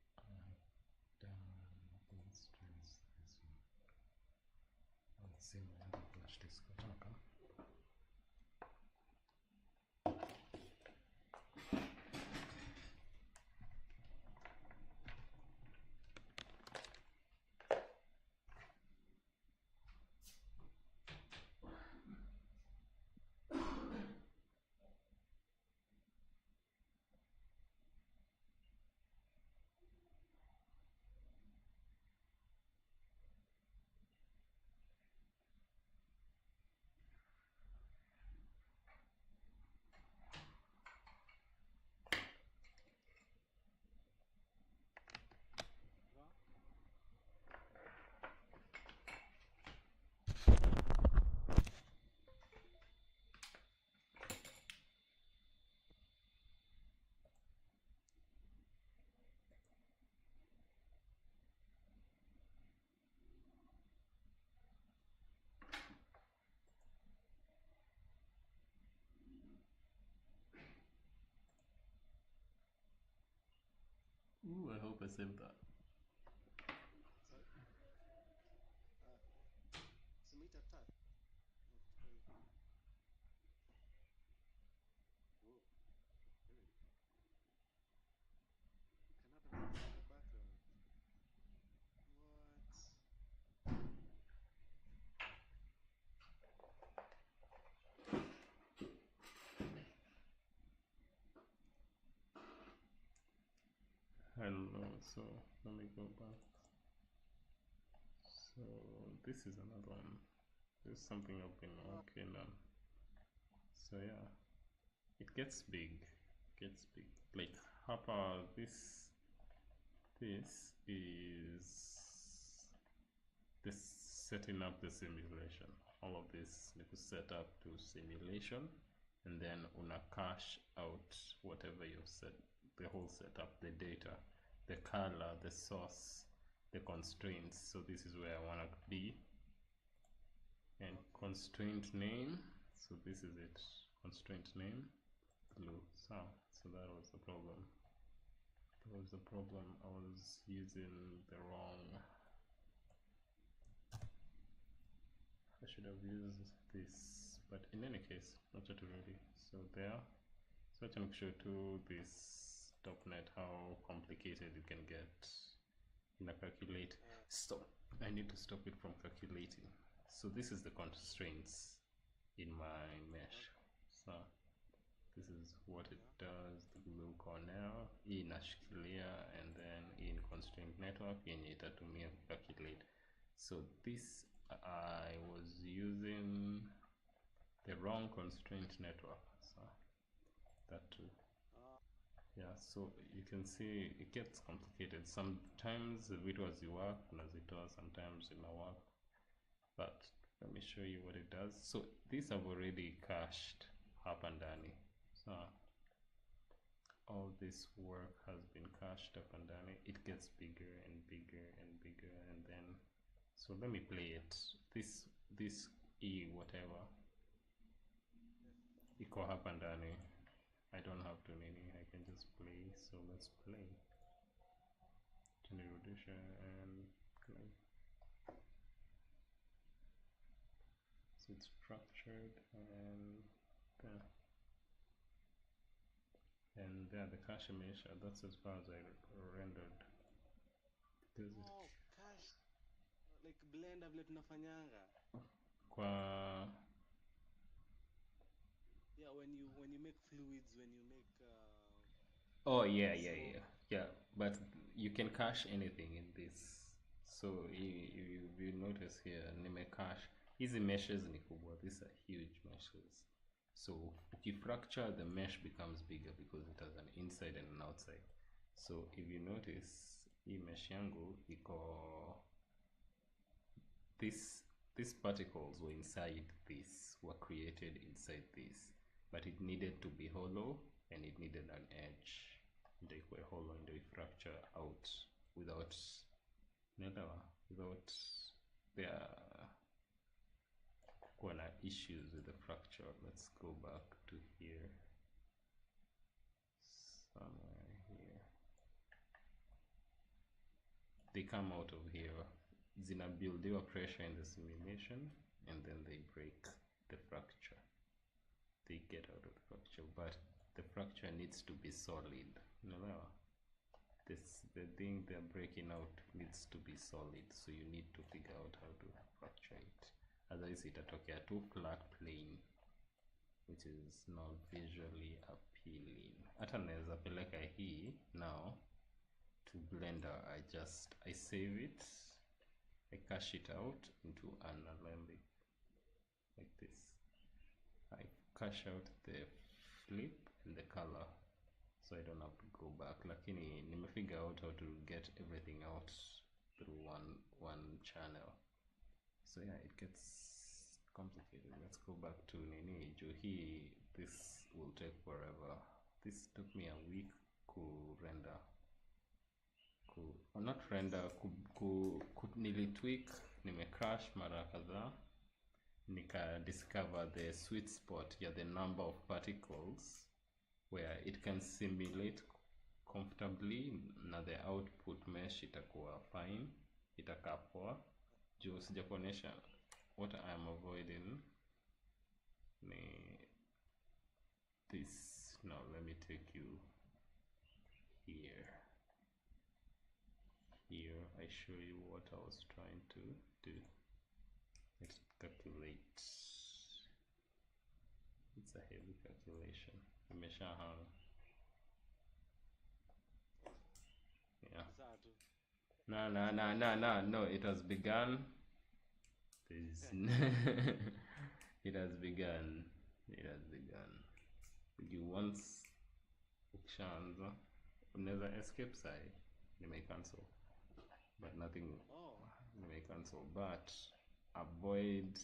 I've done. Constraints. This one. Let's see my other flash disk. Go. Ooh, I hope I saved that. Sorry. Submit a task. Okay. Whoa. Okay. Cannot advance in the background. What? I don't know, so let me go back. So this is another one. This is something I've been working on. So yeah, it gets big. Like Harper, this is this setting up the simulation. All of this need to set up to simulation, and then una cache out whatever you've set, the whole setup, the data, the color, the source, the constraints. So this is where I want to be. And constraint name, so this is it, constraint name, blue. So that was the problem. I was using the wrong, I should have used this, but in any case, not yet ready. So there, so I can show to this .NET how complicated you can get in a calculate. Stop, I need to stop it from calculating. So this is the constraints in my mesh. So this is what it does. The blue corner inashikilia, and then in constraint network yenye itatumia calculate. So this, I was using the wrong constraint network, so that too. Yeah, so you can see it gets complicated. Sometimes the videos you work unazitoa, sometimes it not work, but let me show you what it does. So these have already cached hapa ndani. So all this work has been cached up and down. It gets bigger and bigger and bigger, and then so let me play it. This E whatever iko hapa ndani. I don't have to nini, I can just play. So let's play. Rotation and play. So it's structured, and there. And there, the cache mesh, that's as far as I rendered. Oh, cache. Like blender vile tunafanyanga. Kwa Yeah, when you make fluids, when you make oh yeah. But you can cache anything in this. So you notice here, nime cache. Hizi meshes ni kubwa. These are huge meshes. So if you fracture, the mesh becomes bigger because it has an inside and an outside. So if you notice, hii mesh yangu iko these particles were inside this, were created inside this, but it needed to be hollow and it needed an edge. They were hollow and they fracture out without there issues with the fracture. Let's go back to here, somewhere here. They come out of here, zinabuildiwa pressure in the simulation, and then they break the fracture. They get out of the fracture, but the fracture needs to be solid. No, the thing they're breaking out needs to be solid, so you need to figure out how to fracture it. Otherwise itatokea too flat plane, which is not visually appealing. Hata naweza peleka hii now to Blender. I save it, I cache it out into an alembic like this. I cache out the flip and the color, so I don't have to go back. Lakini nime figure out how to get everything out through one channel. So yeah, it gets complicated. Let's go back to Nini Juhi. This will take forever. This took me a week to render. Not render, nilitweak, nimecrash mara kadhaa, nika discover the sweet spot, the number of particles where it can simulate comfortably na the output mesh itakuwa fine, itakaa poa. Juu sijakuonesha what I am avoiding ni this. Now let me take you here. Here I show you what I was trying to do. Let's calculate. It's a heavy calculation. Imeshahang. Yeah. No, it has begun. It has begun. You once ukishaanza unaweza escape side, you may cancel, but nothing. You may cancel, but avoid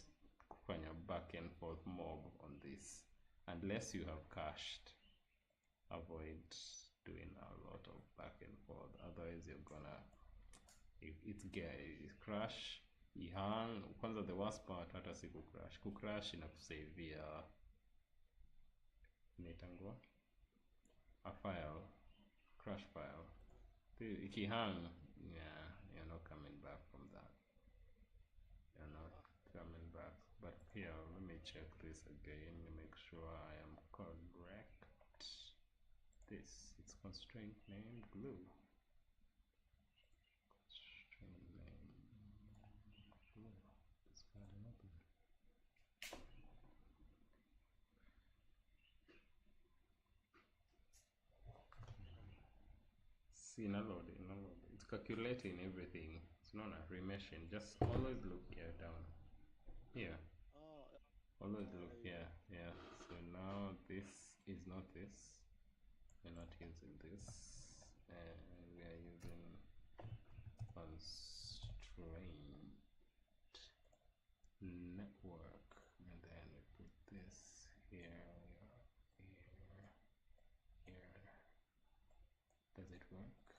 kufanya back and forth mob on this unless you have cached. Avoid doing a lot of back and forth, otherwise you're gonna, if it crash, ihang. Kwanza the worst part hata si kucrash inakusavia inaitangwa a file, crash file. Ikihang, yeah, you're not coming back from that. You're not coming back. But here, let me check this again to make sure I am correct. It's constraint name glue. Constraint name glue. It's got an open. See, it's calculating everything. It's not a remeshing. Just always look here down. Here. Always look here. Yeah. So now this is not this. We're not using this. And we are using constraint network. And then we put this here. Does it work?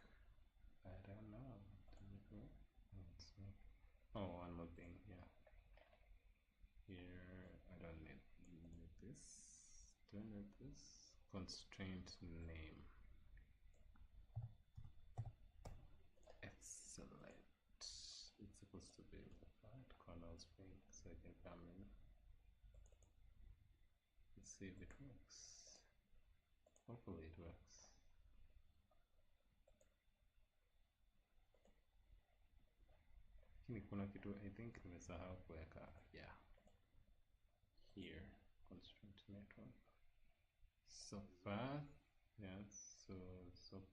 I don't know. Does it work? Let's see. Oh, one more thing. Yeah. Here, I don't need this. Do I need this? Constraint name. Excellent. It's supposed to be right corner spring, so I can come in. Let's see if it works. Hopefully it works. Kuna kitu I think nimesahau kuweka. Yeah. Here, constraint network. So far, yeah. So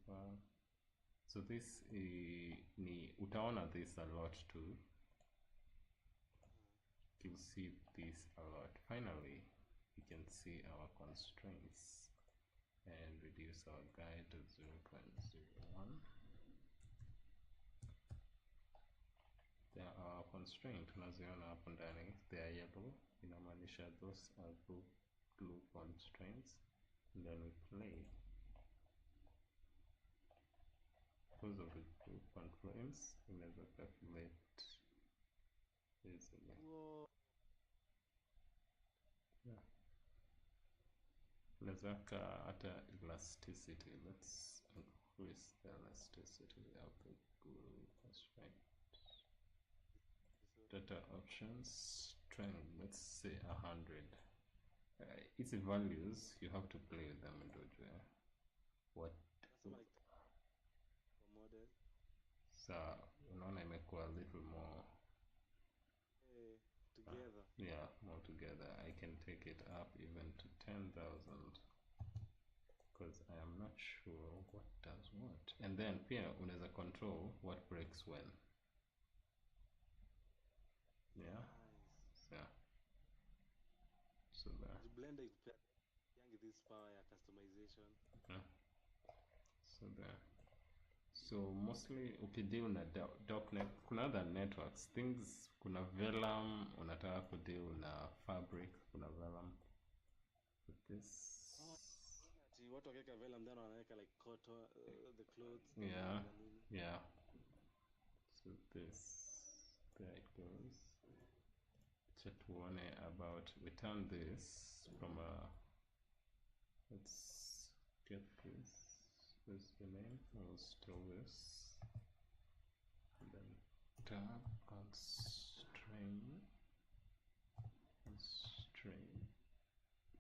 far. So this ni utaona this a lot too. You'll see this a lot. Finally, you can see our constraints. and reduce our guide to 0.01. There are constraint tunaziona hapo ndani, they are yellow, inamaanisha those are glue constraints. And then we play because of the glue constraints, unaweza calculate easily. Whoa. Yeah. Unaweza hata elasticity. Let's increase the elasticity of the glue constraint. Data options, strength, let's say 100. Its values, you have to play with them in Dojo. What? Like model. So, unaona imekuwa a little more together. Yeah, more together. I can take it up even to 10,000 because I am not sure what does what. And then pia unaweza control what breaks when. Yeah. Nice. Yeah. So that. The blender is young this power ya customization. Yeah. So there. So mostly ukideal na .NET, kuna other networks things, kuna Vellum, unataka kudeal na Fabric, kuna Vellum. But this Watu wakiweka Vellum then wanaweka like cotton, the clothes. Yeah. So this, there it goes. Tuone about, we turn this from a, let's get this. What's the name? I'll steal this. And then tab constraint,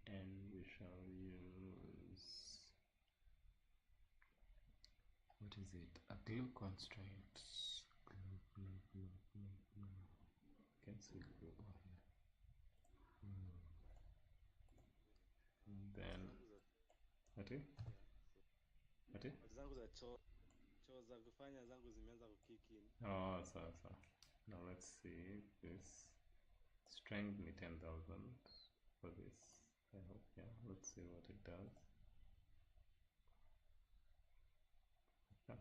and we shall use, what is it? A glue constraint. Glue. Can see glue over here. And then zangu za choo za kufanya zangu zimeanza kukick in. Oh, so. Now let's see this. Strength ni 10,000 for this. I hope, yeah. Let's see what it does. Yeah.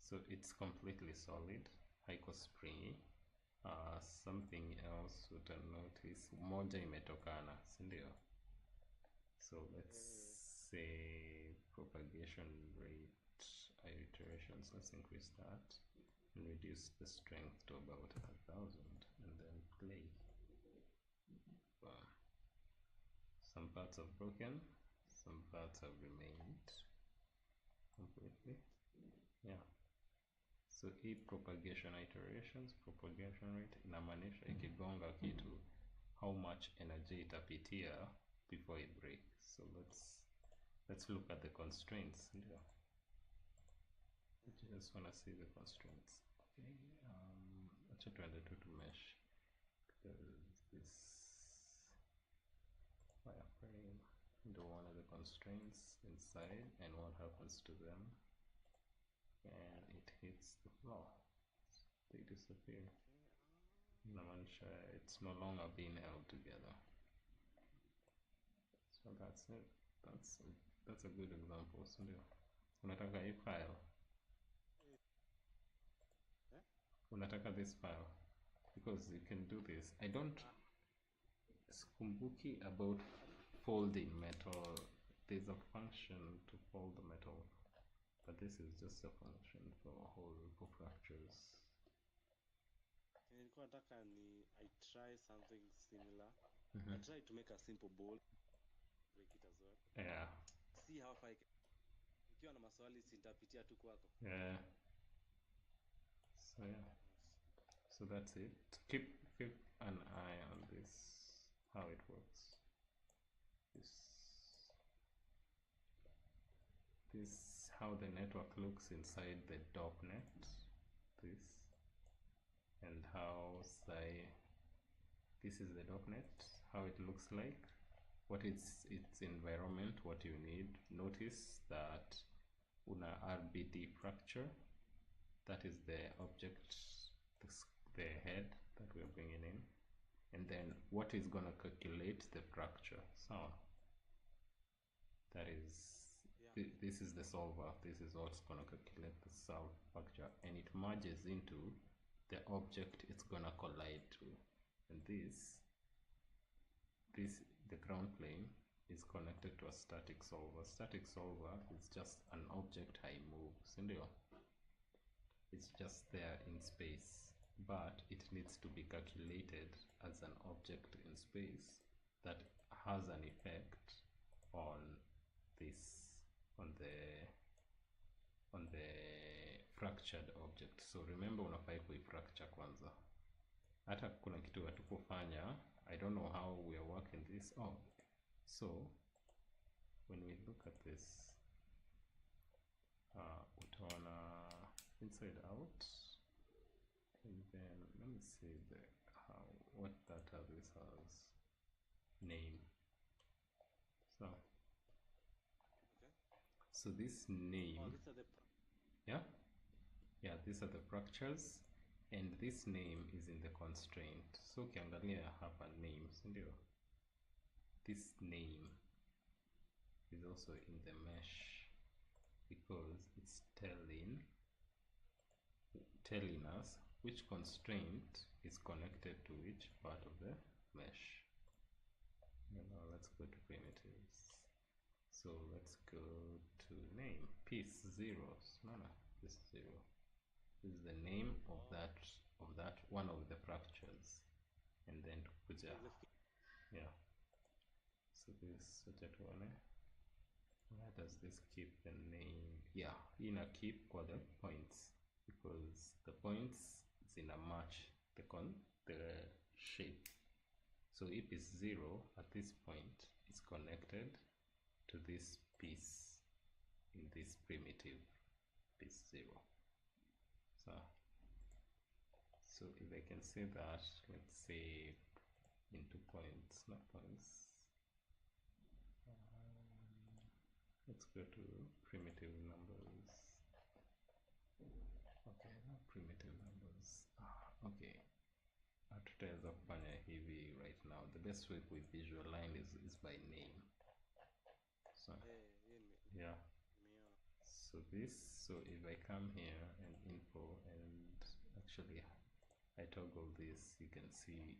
So it's completely solid. Haiko springy. Something else you can notice, moja imetokana, sindio? So let's say propagation rate iterations, let's increase that and reduce the strength to about 1,000 and then play. Some parts have broken, some parts have remained completely. Yeah. So hii propagation iterations, propagation rate inamaanisha ikigonga kitu how much energy itapitia before it breaks. So let's look at the constraints. Yeah. I just want to see the constraints. Okay. Acha tuende tu to mesh because this wireframe do one of the constraints inside and what happens to them. And it hits the floor, they disappear. Namansha, it's no longer being held together. So that's it. That's a good example. So unataka hii file, unataka this file because you can do this. I don't skumbuki about folding metal. There's a function to fold the metal, but this is just a function for hole fractures. Nilikuwa nataka I try something similar. I try to make a simple bowl, break it as well. Yeah. See how far ikiwa na maswali sitapitia tu kwako. Yeah. So yeah. So that's it. Keep an eye on this, how it works. This how the network looks inside the .NET. This and how this is the .NET, how it looks like, what is its environment, what you need. Notice that una RBD fracture, that is the object, the head that we're bringing in, and then what is going to calculate the fracture. So That is, Yeah. this is the solver. This is what's going to calculate the solve factor, and it merges into the object it's going to collide to. And this, the ground plane is connected to a static solver. Static solver is just an object I move, sindio? It's just there in space, but it needs to be calculated as an object in space that has an effect on this, on the fractured object. So remember, unafai kuifracture kwanza. Hata kuna kitu hatukufanya. I don't know how we are working this. Oh, so when we look at this, utaona inside out, and then let me see what data this has. Name. So Okay. so this name, Oh, these are the yeah, these are the fractures, and this name is in the constraint. So ukiangalia hapa name, sindio? This name is also in the mesh because it's telling us which constraint is connected to which part of the mesh. Now let's go to primitives. So let's go to name, piece zeros. No, this 0. This is the name of that one of the fractures, and then to put yeah. So this one, where does this keep the name? Yeah, in a keep for the points, because the points is in a match the shape. So if it's 0 at this point, it's connected to this piece in this primitive piece 0. So if I can say that, let's say into points, not points. Let's go to primitive numbers. Okay, not primitive numbers. Okay. Hatutaweza kufanya hivi right now. The best way we visualize is by name. So yeah. So if I come here and info and actually I toggle this, you can see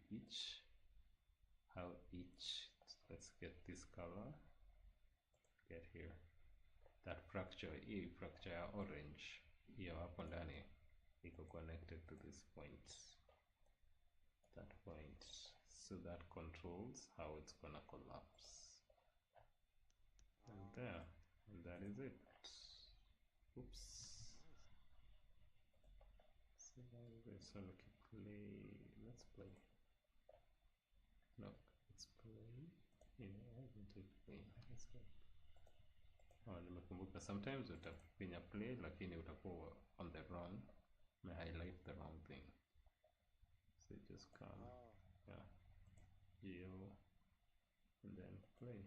let's get this color, get here, that fracture, fracture orange, hiyo hapo ndani iko connected to this point, that point, so that controls how it's gonna collapse. And there, and that is it. Oops. So let's play. No, let's play. Let's go. Nimekumbuka sometimes utapinya play lakini utakuwa on the wrong, may highlight the wrong thing. So just come, yeah, geo, and then play.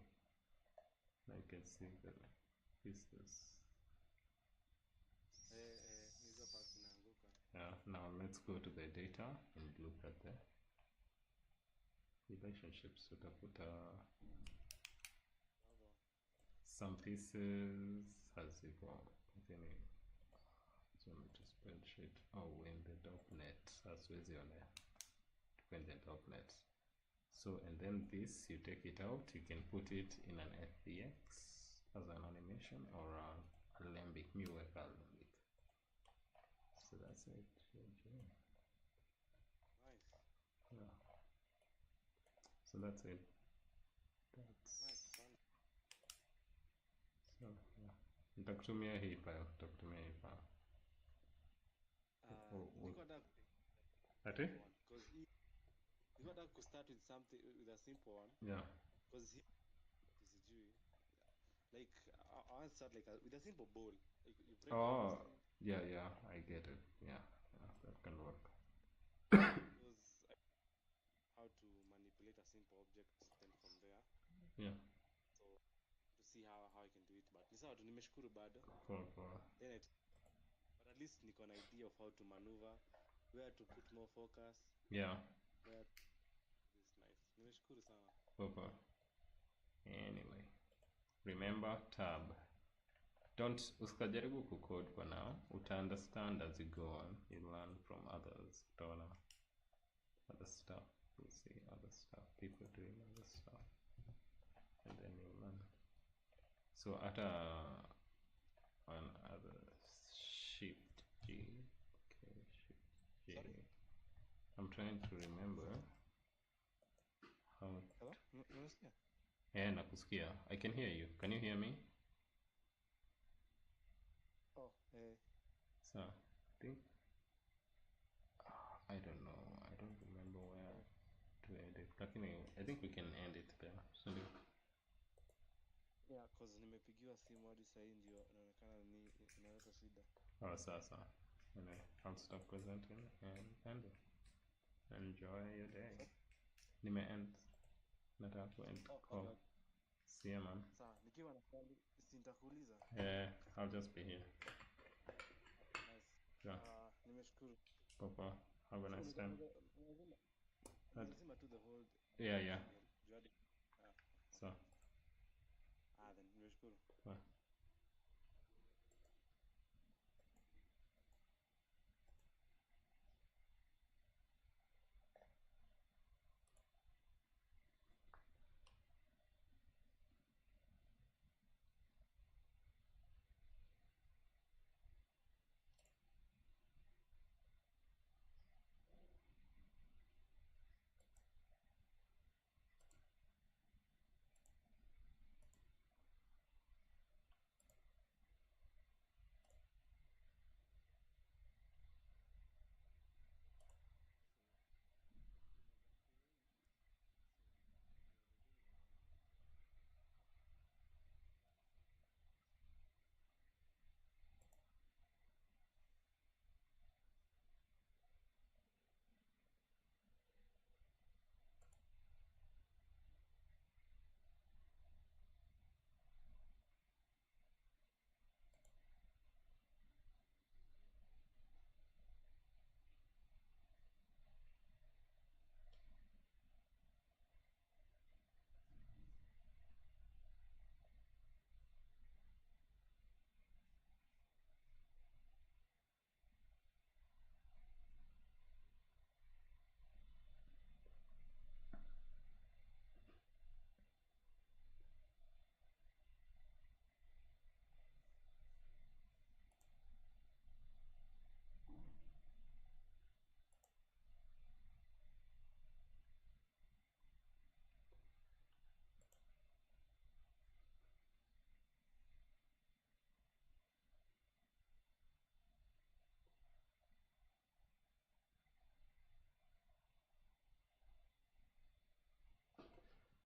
Now you can see the pieces. Yeah, now let's go to the data and look at the relationships. Utakuta some pieces has evolved. To spreadsheet. Oh, in the .NET as well as in the .NET. So, and then this, you take it out, you can put it in an FBX as an animation or a Alembic, Muwek Alembic. So that's it. Nice. Yeah. So that's it. That's Nice, fun. So, yeah. Nitakutumia hii file. Ati? Because you got to start with something, with a simple one. Yeah. Because he is like I want to start with a simple bowl. Like you break everything. Yeah, I get it. Yeah, that can work. Because how to manipulate a simple object, then from there. Yeah. So to see how I can do it, but ni sawa tu nimeshukuru bado. Poa. Then but at least niko an idea of how to maneuver, where to put more focus. Yeah. Where this nice. Nimeshukuru sana. Poa. Anyway. Remember tab. Don't usikajaribu kucode for now. Uta understand as you go on. You learn from others. Utaona other stuff. You'll see other stuff. People doing other stuff. And then you learn. So at on other shift G. Okay, shift G. Sorry? I'm trying to remember how. Hello? Unasikia? Yeah, nakusikia. I can hear you. Can you hear me? Oh, So I think I don't know. I don't remember where to end it. Lakini I think we can end it there. So yeah, cause nimepigiwa simu hadi sahii ndio inaonekana ni inaleta shida. sasa. Anyway, I'll stop presenting and end it. Enjoy your day. Sorry? Nime-end. Nataka ku-end Oh, call. okay. See you, man. Sawa, nikiwa na swali si nitakuuliza. Yeah, I'll just be here. Nice. Sure. Nimeshukuru. Papa, have a So nice time. unaweza tu the whole Yeah, yeah.